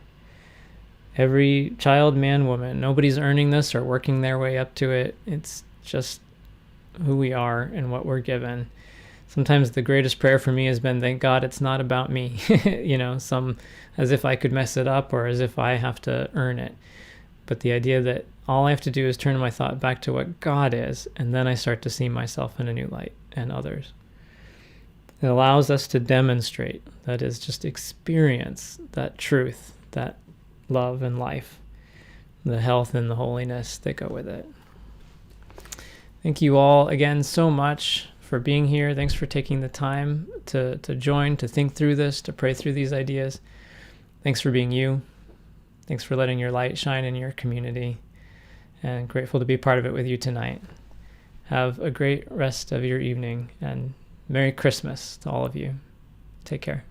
Every child, man, woman, nobody's earning this or working their way up to it. It's just who we are and what we're given. Sometimes the greatest prayer for me has been, thank God it's not about me, as if I could mess it up or as if I have to earn it. But the idea that all I have to do is turn my thought back to what God is, and then I start to see myself in a new light and others. It allows us to demonstrate, that is, just experience that truth, that love and life, the health and the holiness that go with it. Thank you all again so much for being here. Thanks for taking the time to join, to think through this, to pray through these ideas. Thanks for being you. Thanks for letting your light shine in your community, and grateful to be part of it with you tonight. Have a great rest of your evening, and Merry Christmas to all of you. Take care.